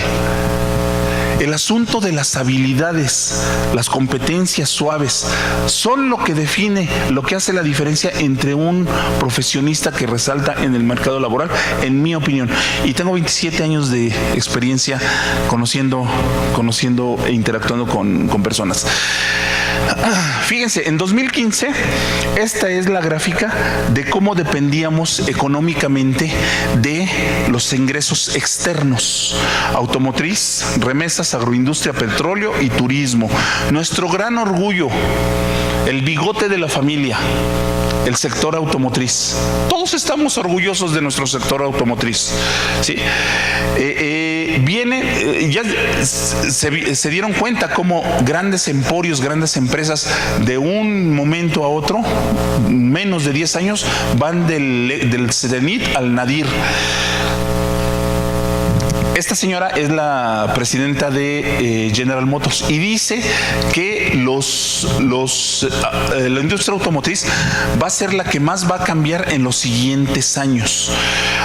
El asunto de las habilidades, las competencias suaves, son lo que define, lo que hace la diferencia entre un profesionista que resalta en el mercado laboral, en mi opinión. Y tengo 27 años de experiencia conociendo e interactuando con personas. Fíjense, en 2015, esta es la gráfica de cómo dependíamos económicamente de los ingresos externos: automotriz, remesas, agroindustria, petróleo y turismo. Nuestro gran orgullo, el bigote de la familia, el sector automotriz. Todos estamos orgullosos de nuestro sector automotriz, ¿sí? Ya se dieron cuenta cómo grandes emporios, grandes empresas, de un momento a otro, menos de 10 años, van del cenit al nadir. Esta señora es la presidenta de General Motors y dice que la industria automotriz va a ser la que más va a cambiar en los siguientes años.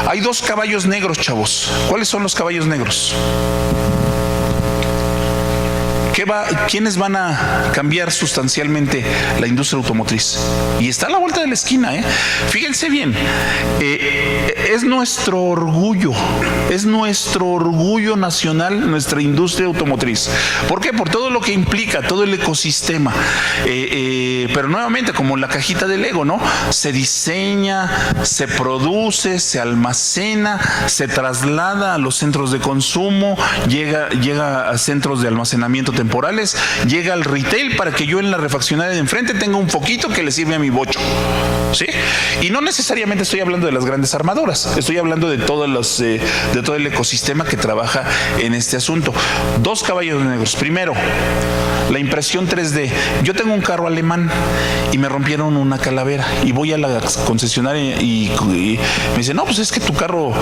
Hay 2 caballos negros, chavos. ¿Cuáles son los caballos negros? ¿quiénes van a cambiar sustancialmente la industria automotriz? Y está a la vuelta de la esquina, ¿eh? Fíjense bien, es nuestro orgullo nacional, nuestra industria automotriz. ¿Por qué? Por todo lo que implica, todo el ecosistema. Pero nuevamente, como la cajita de Lego, ¿no? Se diseña, se produce, se almacena, se traslada a los centros de consumo, llega a centros de almacenamiento temporales, llega al retail para que yo en la refaccionaria de enfrente tenga un foquito que le sirve a mi bocho, ¿sí? Y no necesariamente estoy hablando de las grandes armadoras, estoy hablando de todo el ecosistema que trabaja en este asunto. Dos caballos negros. Primero, la impresión 3D. Yo tengo un carro alemán y me rompieron una calavera y voy a la concesionaria y me dice, no, pues es que tu carro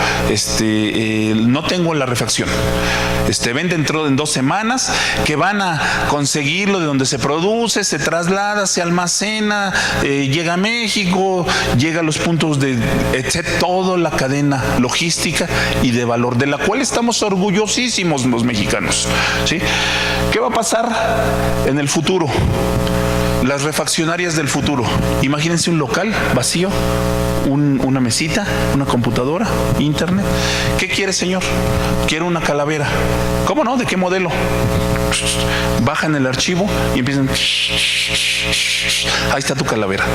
no tengo la refacción. Ven dentro de 2 semanas, que van a conseguirlo de donde se produce, se traslada, se almacena, llega a México, llega a los puntos de toda la cadena logística y de valor, de la cual estamos orgullosísimos los mexicanos, ¿sí? ¿Qué va a pasar en el futuro? Las refaccionarias del futuro. Imagínense un local vacío, una mesita, una computadora, internet. ¿Qué quiere, señor? Quiero una calavera. ¿Cómo no? ¿De qué modelo? Bajan el archivo y empiezan. Ahí está tu calavera.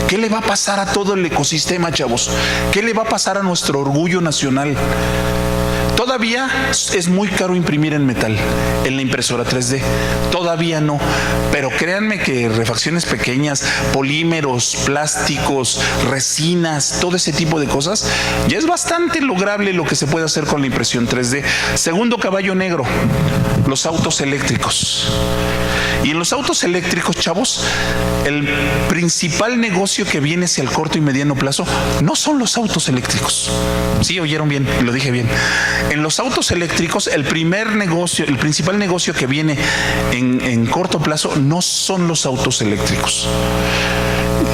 ¿Qué le va a pasar a todo el ecosistema, chavos? ¿Qué le va a pasar a nuestro orgullo nacional? Todavía es muy caro imprimir en metal, en la impresora 3D. Todavía no. Pero créanme que refacciones pequeñas, polímeros, plásticos, resinas, todo ese tipo de cosas, ya es bastante lograble lo que se puede hacer con la impresión 3D. Segundo caballo negro, los autos eléctricos. Y en los autos eléctricos, chavos, el principal negocio que viene hacia el corto y mediano plazo no son los autos eléctricos. Sí, oyeron bien, lo dije bien. En los autos eléctricos, el principal negocio que viene en corto plazo no son los autos eléctricos.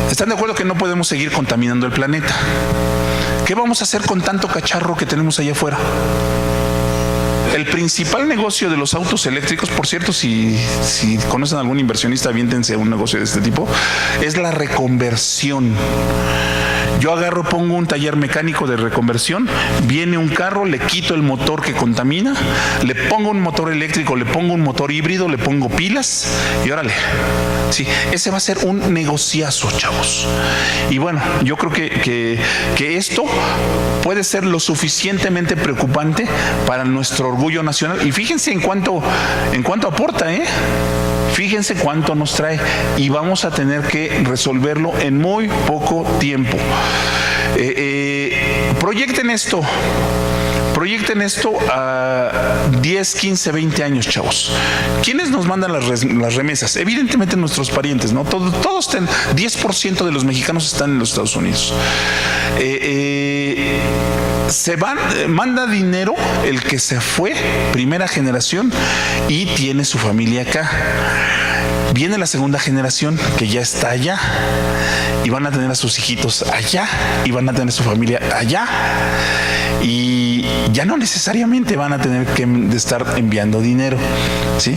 ¿Están de acuerdo que no podemos seguir contaminando el planeta? ¿Qué vamos a hacer con tanto cacharro que tenemos allá afuera? El principal negocio de los autos eléctricos, por cierto, si conocen a algún inversionista, aviéntense a un negocio de este tipo, es la reconversión. Yo agarro, pongo un taller mecánico de reconversión, viene un carro, le quito el motor que contamina, le pongo un motor eléctrico, le pongo un motor híbrido, le pongo pilas y órale. Sí, ese va a ser un negociazo, chavos. Y bueno, yo creo que esto puede ser lo suficientemente preocupante para nuestro orgullo nacional. Y fíjense en cuánto aporta, Fíjense cuánto nos trae y vamos a tener que resolverlo en muy poco tiempo. Proyecten esto a 10, 15, 20 años, chavos. ¿Quiénes nos mandan las remesas? Evidentemente nuestros parientes, ¿no? Todos 10% de los mexicanos están en los Estados Unidos. Manda dinero el que se fue, primera generación, y tiene su familia acá. Viene la segunda generación que ya está allá y van a tener a sus hijitos allá y van a tener su familia allá y ya no necesariamente van a tener que estar enviando dinero, ¿sí?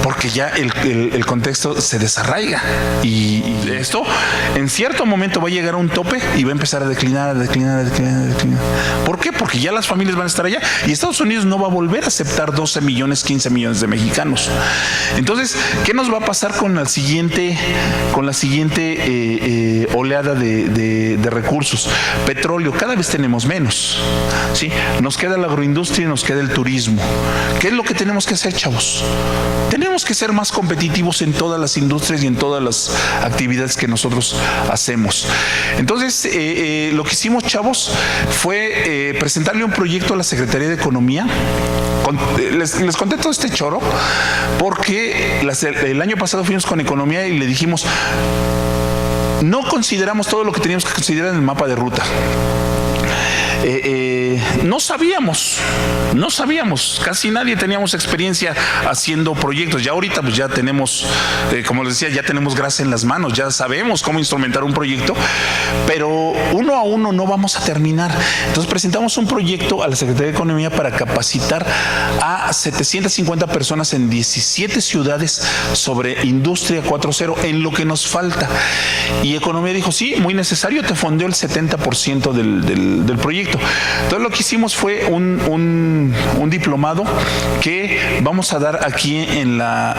Porque ya el contexto se desarraiga y esto en cierto momento va a llegar a un tope y va a empezar a declinar. ¿Por qué? Porque ya las familias van a estar allá y Estados Unidos no va a volver a aceptar 12 millones, 15 millones de mexicanos. Entonces, ¿qué nos va a pasar con la siguiente oleada de recursos? Petróleo, cada vez tenemos menos, ¿sí? Nos queda la agroindustria y nos queda el turismo. ¿Qué es lo que tenemos que hacer, chavos? Tenemos que ser más competitivos en todas las industrias y en todas las actividades que nosotros hacemos. Entonces, lo que hicimos, chavos, fue presentarle un proyecto a la Secretaría de Economía. Les conté todo este choro porque el año pasado fuimos con Economía y le dijimos, no consideramos todo lo que teníamos que considerar en el mapa de ruta. no sabíamos, casi nadie teníamos experiencia haciendo proyectos. Ya ahorita pues ya tenemos, como les decía, ya tenemos grasa en las manos, ya sabemos cómo instrumentar un proyecto, pero uno a uno no vamos a terminar. Entonces presentamos un proyecto a la Secretaría de Economía para capacitar a 750 personas en 17 ciudades sobre Industria 4.0 en lo que nos falta. Y Economía dijo, sí, muy necesario, te fondeó el 70% del proyecto. Entonces lo que hicimos fue un diplomado que vamos a dar aquí en la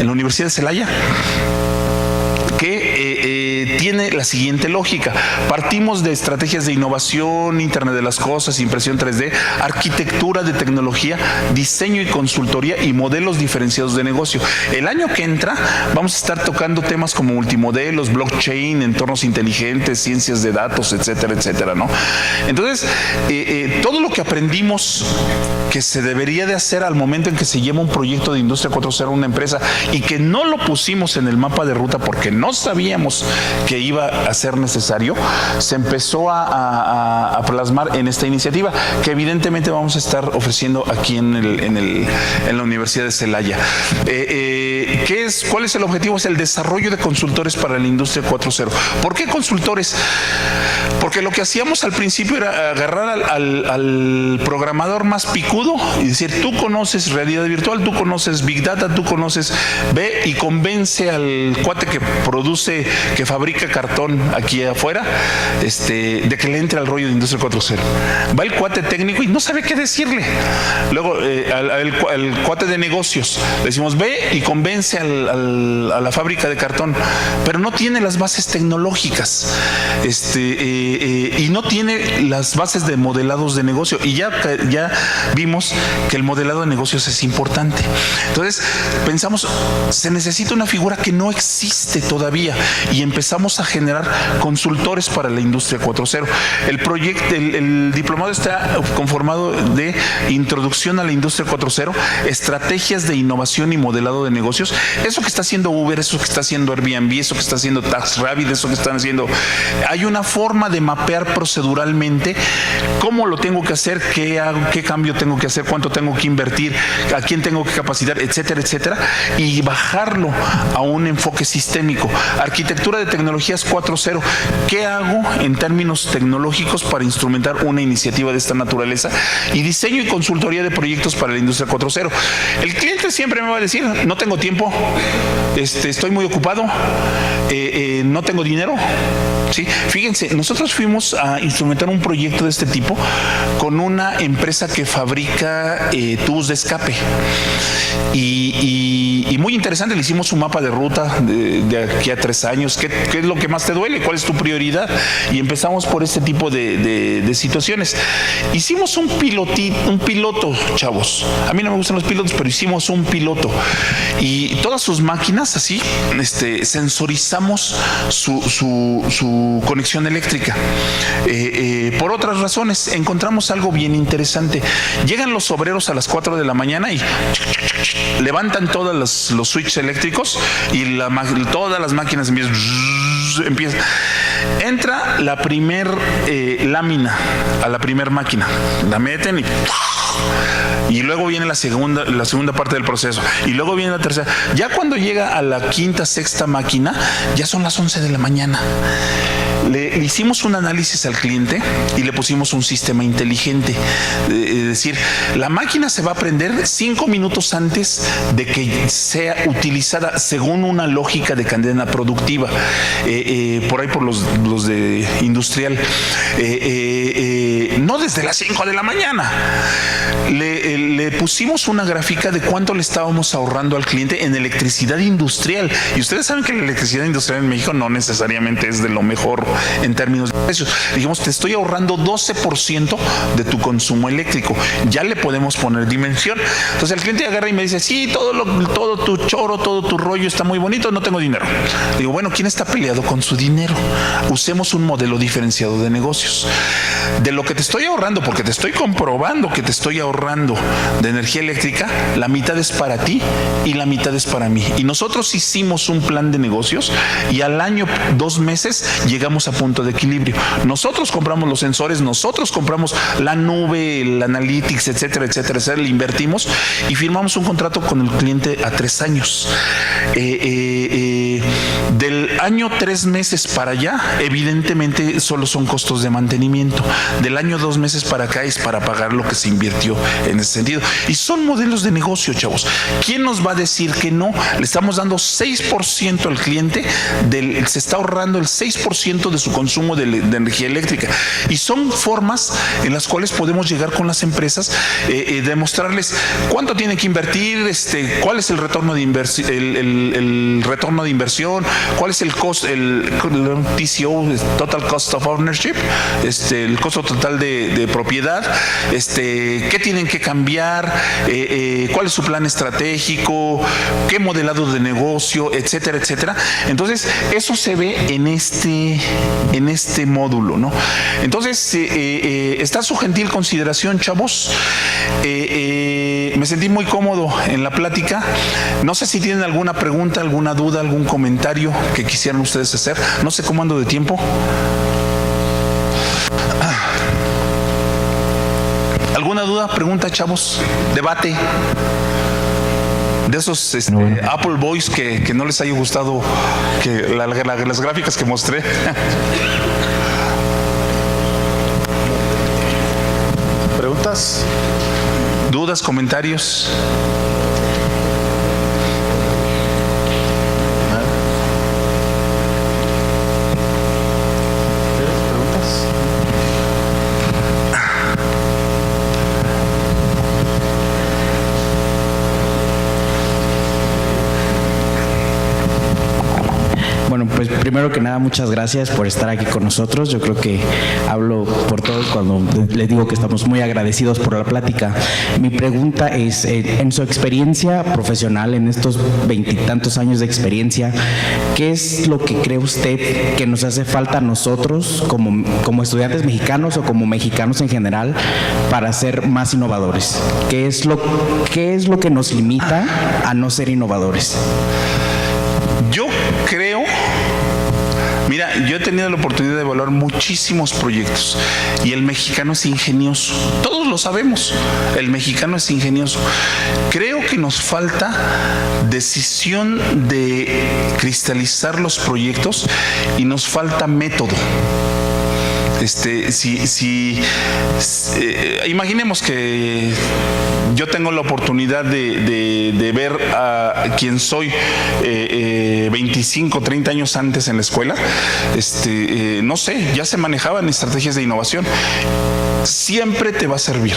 Universidad de Celaya, que tiene la siguiente lógica. Partimos de estrategias de innovación, Internet de las Cosas, impresión 3D, arquitectura de tecnología, diseño y consultoría y modelos diferenciados de negocio. El año que entra vamos a estar tocando temas como multimodelos, blockchain, entornos inteligentes, ciencias de datos, etcétera, etcétera, ¿no? Entonces, todo lo que aprendimos que se debería de hacer al momento en que se lleva un proyecto de Industria 4.0 a una empresa y que no lo pusimos en el mapa de ruta porque no sabíamos que iba a ser necesario, se empezó a plasmar en esta iniciativa que evidentemente vamos a estar ofreciendo aquí en la Universidad de Celaya. ¿Cuál es el objetivo? Es el desarrollo de consultores para la Industria 4.0. ¿Por qué consultores? Porque lo que hacíamos al principio era agarrar al programador más picudo y decir, tú conoces realidad virtual, tú conoces Big Data, tú conoces, ve y convence al cuate que fabrica cartón aquí afuera, de que le entre al rollo de Industria 4.0. Va el cuate técnico y no sabe qué decirle. Luego al cuate de negocios le decimos, ve y convence a la fábrica de cartón, pero no tiene las bases tecnológicas, y no tiene las bases de modelados de negocio, y ya vimos que el modelado de negocios es importante. Entonces pensamos, se necesita una figura que no existe todavía, y empezamos a generar consultores para la Industria 4.0. El diplomado está conformado de introducción a la Industria 4.0, estrategias de innovación y modelado de negocios, eso que está haciendo Uber, eso que está haciendo Airbnb, eso que está haciendo TaxRabbit, eso que están haciendo. Hay una forma de mapear proceduralmente cómo lo tengo que hacer, qué cambio tengo que hacer, cuánto tengo que invertir, a quién tengo que capacitar, etcétera, etcétera, y bajarlo a un enfoque sistémico. Arquitectura de tecnologías 4.0. ¿Qué hago en términos tecnológicos para instrumentar una iniciativa de esta naturaleza? Y diseño y consultoría de proyectos para la Industria 4.0. El cliente siempre me va a decir, no tengo tiempo, estoy muy ocupado, no tengo dinero. ¿Sí? Fíjense, nosotros fuimos a instrumentar un proyecto de este tipo con una empresa que fabrica tubos de escape. Y muy interesante, le hicimos un mapa de ruta de aquí a 3 años. ¿Qué es lo que más te duele? ¿Cuál es tu prioridad? Y empezamos por este tipo de situaciones. Hicimos un piloto, chavos. A mí no me gustan los pilotos, pero hicimos un piloto. Y todas sus máquinas, así, sensorizamos su conexión eléctrica. Por otras razones, encontramos algo bien interesante. Llegan los obreros a las 4 de la mañana y levantan todos los switches eléctricos y todas las máquinas empiezan. Entra la primer lámina a la primer máquina, la meten y luego viene la segunda parte del proceso, y luego viene la tercera. Ya cuando llega a la quinta, sexta máquina, ya son las 11 de la mañana. Le hicimos un análisis al cliente y le pusimos un sistema inteligente. Es decir, la máquina se va a prender 5 minutos antes de que sea utilizada según una lógica de cadena productiva. Por ahí por los de industrial. No desde las 5 de la mañana. Le pusimos una gráfica de cuánto le estábamos ahorrando al cliente en electricidad industrial. Y ustedes saben que la electricidad industrial en México no necesariamente es de lo mejor en términos de precios. Dijimos, te estoy ahorrando 12% de tu consumo eléctrico. Ya le podemos poner dimensión. Entonces el cliente agarra y me dice, sí, todo tu choro, todo tu rollo está muy bonito, no tengo dinero. Digo, bueno, ¿quién está peleado con su dinero? Usemos un modelo diferenciado de negocios. De lo que te estoy ahorrando, porque te estoy comprobando que te estoy ahorrando de energía eléctrica, la mitad es para ti y la mitad es para mí. Y nosotros hicimos un plan de negocios y al año, 2 meses, llegamos llegamos a punto de equilibrio. Nosotros compramos los sensores, nosotros compramos la nube, el analytics, etcétera, etcétera, etcétera, le invertimos y firmamos un contrato con el cliente a 3 años. Del año 3 meses para allá, evidentemente solo son costos de mantenimiento. Del año 2 meses para acá es para pagar lo que se invirtió en ese sentido. Y son modelos de negocio, chavos. ¿Quién nos va a decir que no? Le estamos dando 6% al cliente, se está ahorrando el 6% de su consumo de energía eléctrica. Y son formas en las cuales podemos llegar con las empresas, demostrarles cuánto tienen que invertir, cuál es el retorno de inversión, el retorno de inversión, cuál es el costo, el TCO, Total Cost of Ownership, el costo total de propiedad, qué tienen que cambiar, cuál es su plan estratégico, qué modelado de negocio, etcétera, etcétera. Entonces, eso se ve en este módulo, ¿no? Entonces, está su gentil consideración, chavos. Me sentí muy cómodo en la plática. No sé si tienen alguna pregunta, alguna duda, algún comentario que quisieran ustedes hacer. No sé cómo ando de tiempo. ¿Alguna duda, pregunta, chavos? Debate. De esos Apple Boys que no les haya gustado las gráficas que mostré. ¿Preguntas? ¿Dudas? ¿Comentarios? Bueno, pues primero que nada, muchas gracias por estar aquí con nosotros. Yo creo que hablo por todos cuando les digo que estamos muy agradecidos por la plática. Mi pregunta es, en su experiencia profesional, en estos 20 y tantos años de experiencia, ¿qué es lo que cree usted que nos hace falta a nosotros como estudiantes mexicanos o como mexicanos en general para ser más innovadores? ¿Qué es lo que nos limita a no ser innovadores? Yo creo, mira, yo he tenido la oportunidad de evaluar muchísimos proyectos y el mexicano es ingenioso. Todos lo sabemos, el mexicano es ingenioso. Creo que nos falta decisión de cristalizar los proyectos y nos falta método. Imaginemos que yo tengo la oportunidad de ver a quien soy 25, 30 años antes en la escuela. No sé, ya se manejaban estrategias de innovación. Siempre te va a servir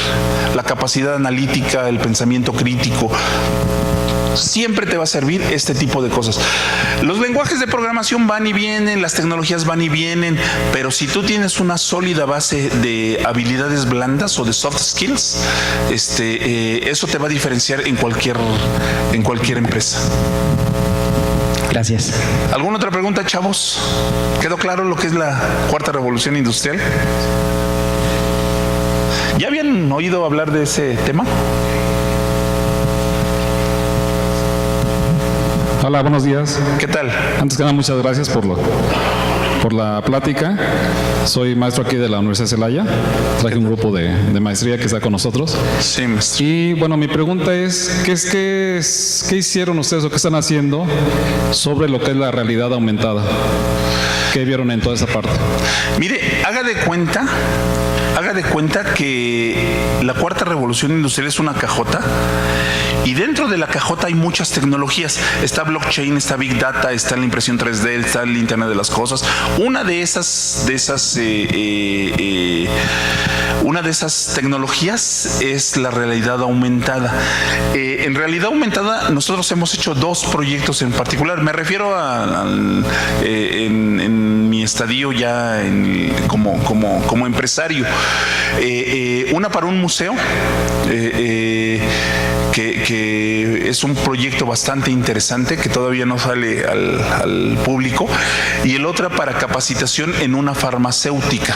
la capacidad analítica, el pensamiento crítico. Siempre te va a servir este tipo de cosas. Los lenguajes de programación van y vienen, las tecnologías van y vienen, pero si tú tienes una sólida base de habilidades blandas o de soft skills, eso te va a diferenciar en cualquier empresa. Gracias. ¿Alguna otra pregunta, chavos? ¿Quedó claro lo que es la cuarta revolución industrial? ¿Ya habían oído hablar de ese tema? Hola, buenos días. ¿Qué tal? Antes que nada, muchas gracias por la plática. Soy maestro aquí de la Universidad de Celaya. Traje un grupo de maestría que está con nosotros. Sí, maestro. Y bueno, mi pregunta es, ¿qué hicieron ustedes o qué están haciendo sobre lo que es la realidad aumentada? ¿Qué vieron en toda esa parte? Mire, haga de cuenta que la cuarta revolución industrial es una cajota y dentro de la cajota hay muchas tecnologías. Está blockchain, está big data, está la impresión 3D, está el Internet de las cosas. Una de esas tecnologías es la realidad aumentada. En realidad aumentada nosotros hemos hecho 2 proyectos en particular. Me refiero en mi estadio ya como empresario. Una para un museo que es un proyecto bastante interesante que todavía no sale al público, y el otra para capacitación en una farmacéutica.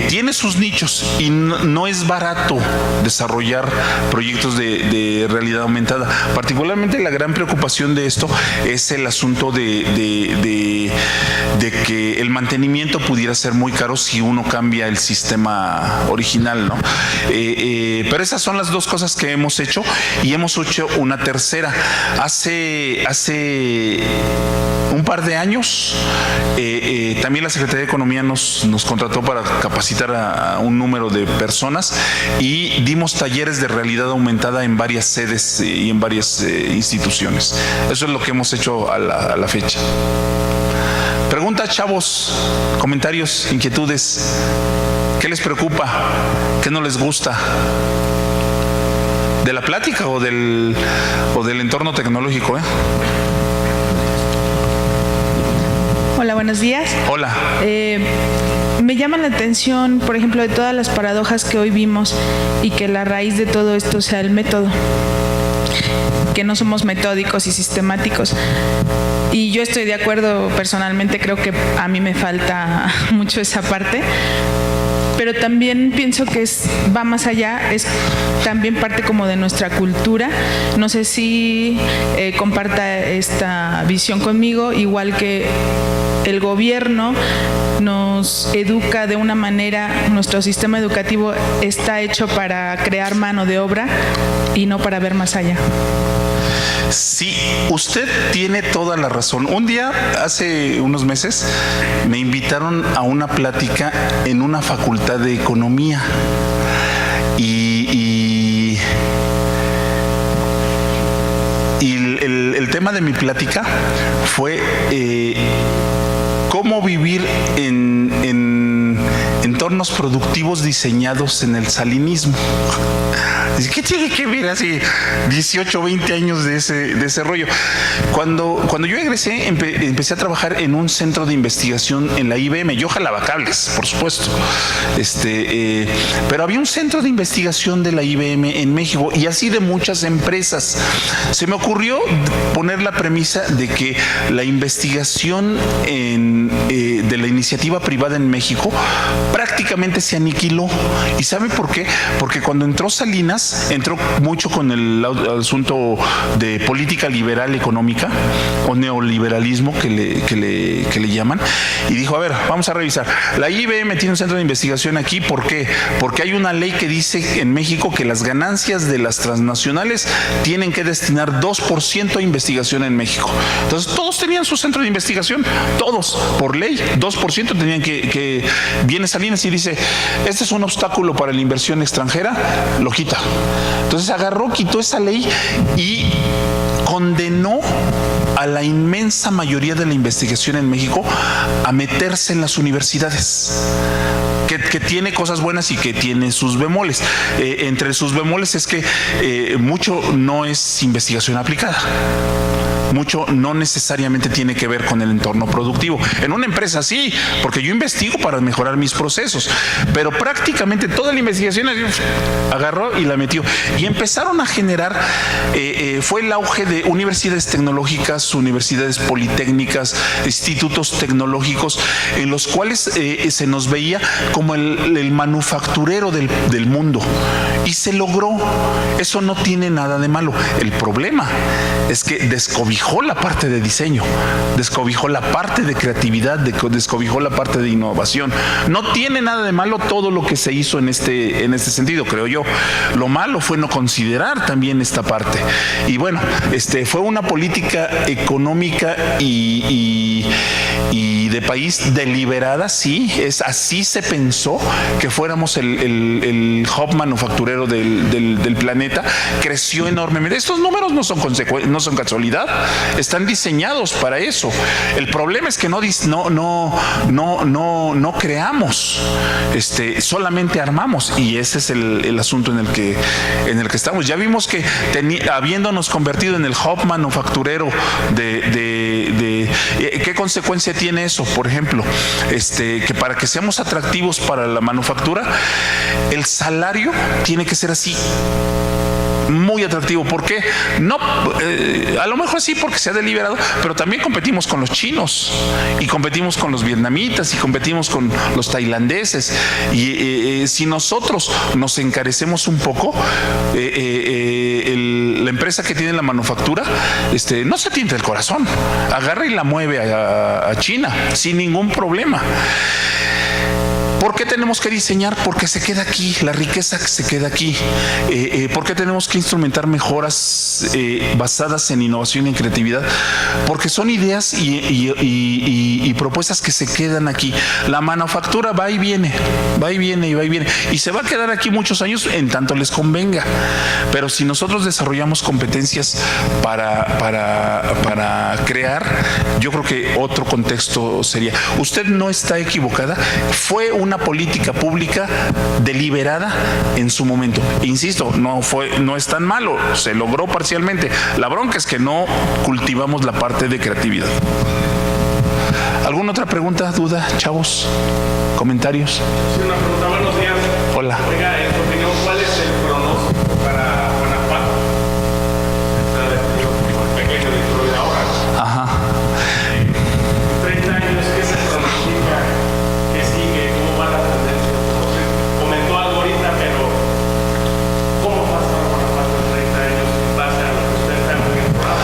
Tiene sus nichos y no es barato desarrollar proyectos de realidad aumentada. Particularmente la gran preocupación de esto es el asunto de que el mantenimiento pudiera ser muy caro si uno cambia el sistema original, ¿no? Pero esas son las dos cosas que hemos hecho, y hemos hecho una tercera. Hace un par de años también la Secretaría de Economía nos contrató para capacitar a un número de personas, y dimos talleres de realidad aumentada en varias sedes y en varias instituciones. Eso es lo que hemos hecho a la fecha. Preguntas, chavos, comentarios, inquietudes. ¿Qué les preocupa? ¿Qué no les gusta? ¿De la plática o del entorno tecnológico? Hola, buenos días. Hola. Me llama la atención, por ejemplo, de todas las paradojas que hoy vimos, y que la raíz de todo esto sea el método, que no somos metódicos y sistemáticos. Y yo estoy de acuerdo personalmente, creo que a mí me falta mucho esa parte, pero también pienso que va más allá, es también parte como de nuestra cultura. No sé si comparta esta visión conmigo, igual que el gobierno nos educa de una manera, nuestro sistema educativo está hecho para crear mano de obra y no para ver más allá. Sí, usted tiene toda la razón. Un día, hace unos meses, me invitaron a una plática en una facultad de economía, y el tema de mi plática fue cómo vivir en entornos productivos diseñados en el salinismo. ¿Qué tiene que ver así 18, 20 años de ese rollo? Cuando yo egresé, empecé a trabajar en un centro de investigación en la IBM. Yo jalaba cables, por supuesto. Pero había un centro de investigación de la IBM en México, y así de muchas empresas. Se me ocurrió poner la premisa de que la investigación de la iniciativa privada en México prácticamente se aniquiló. ¿Y sabe por qué? Porque cuando entró Salinas, entró mucho con el asunto de política liberal económica, o neoliberalismo que le llaman, y dijo, a ver, vamos a revisar. La IBM tiene un centro de investigación aquí. ¿Por qué? Porque hay una ley que dice en México que las ganancias de las transnacionales tienen que destinar 2% a investigación en México. Entonces todos tenían su centro de investigación, todos, por ley, 2% tenían que viene Salinas y dice, este es un obstáculo para la inversión extranjera, lo quita. Entonces agarró, quitó esa ley y condenó a la inmensa mayoría de la investigación en México a meterse en las universidades, que tiene cosas buenas y que tiene sus bemoles. Entre sus bemoles es que mucho no es investigación aplicada. Mucho no necesariamente tiene que ver con el entorno productivo. En una empresa sí, porque yo investigo para mejorar mis procesos, pero prácticamente toda la investigación agarró y la metió. Y empezaron a generar, fue el auge de universidades tecnológicas, universidades politécnicas, institutos tecnológicos, en los cuales se nos veía como el manufacturero del mundo. Y se logró. Eso no tiene nada de malo. El problema es que descobijó la parte de diseño, descobijó la parte de creatividad, descobijó la parte de innovación. No tiene nada de malo todo lo que se hizo en este sentido, creo yo. Lo malo fue no considerar también esta parte. Y bueno, fue una política económica y de país deliberada, sí, así se pensó que fuéramos el hub manufacturero del planeta. Creció enormemente. Estos números no son casualidad, están diseñados para eso. El problema es que no creamos, solamente armamos, y ese es el asunto en el que estamos. Ya vimos que habiéndonos convertido en el hub manufacturero ¿qué consecuencia tiene eso? Por ejemplo, que para que seamos atractivos para la manufactura, el salario tiene que ser así, muy atractivo. ¿Por qué? No, a lo mejor sí porque se ha deliberado, pero también competimos con los chinos, y competimos con los vietnamitas, y competimos con los tailandeses, y si nosotros nos encarecemos un poco, la empresa que tiene la manufactura no se tienta el corazón, agarra y la mueve a China sin ningún problema. ¿Por qué tenemos que diseñar? Porque se queda aquí, la riqueza se queda aquí. ¿Por qué tenemos que instrumentar mejoras basadas en innovación y en creatividad? Porque son ideas y propuestas que se quedan aquí. La manufactura va y viene, va y viene y va y viene. Y se va a quedar aquí muchos años en tanto les convenga. Pero si nosotros desarrollamos competencias para crear, yo creo que otro contexto sería. Usted no está equivocada. Fue una política pública deliberada en su momento. Insisto, no es tan malo, se logró parcialmente. La bronca es que no cultivamos la parte de creatividad. ¿Alguna otra pregunta, duda, chavos? ¿Comentarios? Sí, una pregunta. Buenos días. Hola. Oiga, en tu opinión, ¿cuál es el pronóstico para Guanajuato? El pequeño dentro de ahora. Ajá. 30 años, ¿qué se pronostica? ¿Qué sigue? ¿Cómo va la tendencia? Comentó algo ahorita, pero ¿cómo va a estar Guanajuato en 30 años en base a lo que usted está muy informado?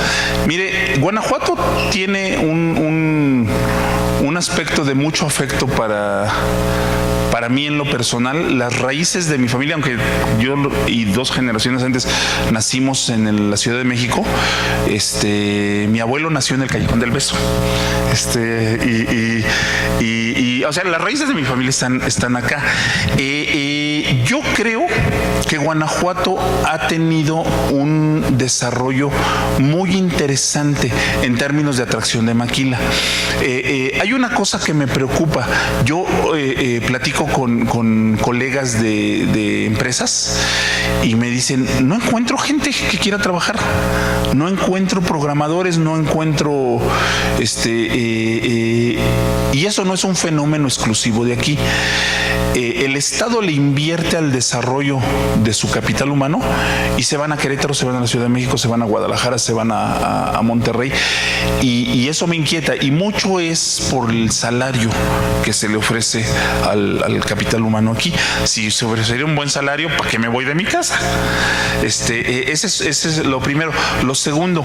Mire, Guanajuato tiene un aspecto de mucho afecto para mí en lo personal. Las raíces de mi familia, aunque yo y 2 generaciones antes nacimos en la Ciudad de México, mi abuelo nació en el Callejón del Beso. O sea, las raíces de mi familia están acá. Yo creo que Guanajuato ha tenido un desarrollo muy interesante en términos de atracción de maquila. Hay una cosa que me preocupa. Yo platico con colegas de empresas y me dicen, no encuentro gente que quiera trabajar, no encuentro programadores, no encuentro y eso no es un fenómeno exclusivo de aquí. El Estado le invierte al desarrollo de su capital humano y se van a Querétaro, se van a la Ciudad de México, se van a Guadalajara, se van a Monterrey, y eso me inquieta, y mucho es por el salario que se le ofrece al capital humano aquí. Si se ofrecería un buen salario, ¿para qué me voy de mi casa? Ese es lo primero. Lo segundo,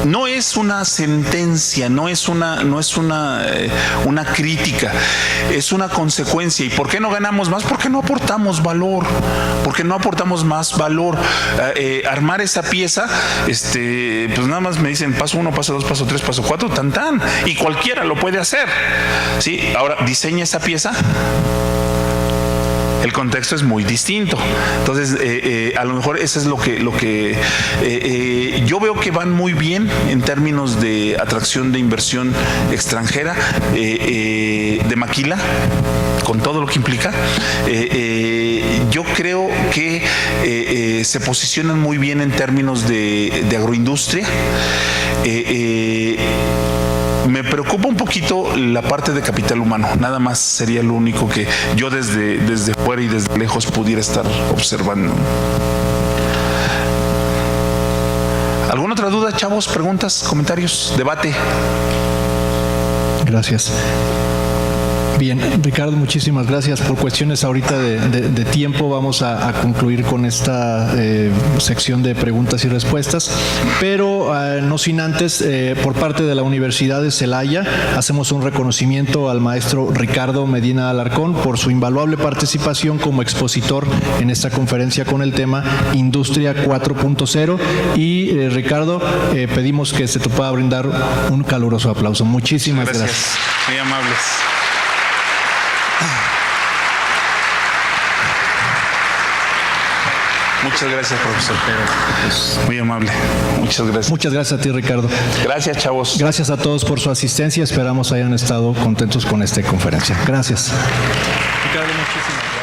no es una sentencia, no es una crítica, es una consecuencia. ¿Y por qué no ganamos más? Porque no aportamos valor, porque no aportamos más valor. Armar esa pieza, pues nada más me dicen paso 1, paso 2, paso 3, paso 4, tan, y cualquiera lo puede hacer. ¿Sí? Ahora, diseña esa pieza. El contexto es muy distinto. Entonces, a lo mejor eso es lo que yo veo que van muy bien en términos de atracción de inversión extranjera, de maquila, con todo lo que implica. Yo creo que se posicionan muy bien en términos de agroindustria. Me preocupa un poquito la parte de capital humano, nada más sería lo único que yo desde fuera y desde lejos pudiera estar observando. ¿Alguna otra duda, chavos? ¿Preguntas? ¿Comentarios? ¿Debate? Gracias. Bien, Ricardo, muchísimas gracias. Por cuestiones ahorita de tiempo vamos a concluir con esta sección de preguntas y respuestas, pero no sin antes, por parte de la Universidad de Celaya, hacemos un reconocimiento al maestro Ricardo Medina Alarcón por su invaluable participación como expositor en esta conferencia con el tema Industria 4.0, y Ricardo, pedimos que se te pueda brindar un caluroso aplauso. Muchísimas gracias. Muy amables. Muchas gracias, profesor. Muy amable. Muchas gracias. Muchas gracias a ti, Ricardo. Gracias, chavos. Gracias a todos por su asistencia. Esperamos hayan estado contentos con esta conferencia. Gracias. Ricardo, muchísimas gracias.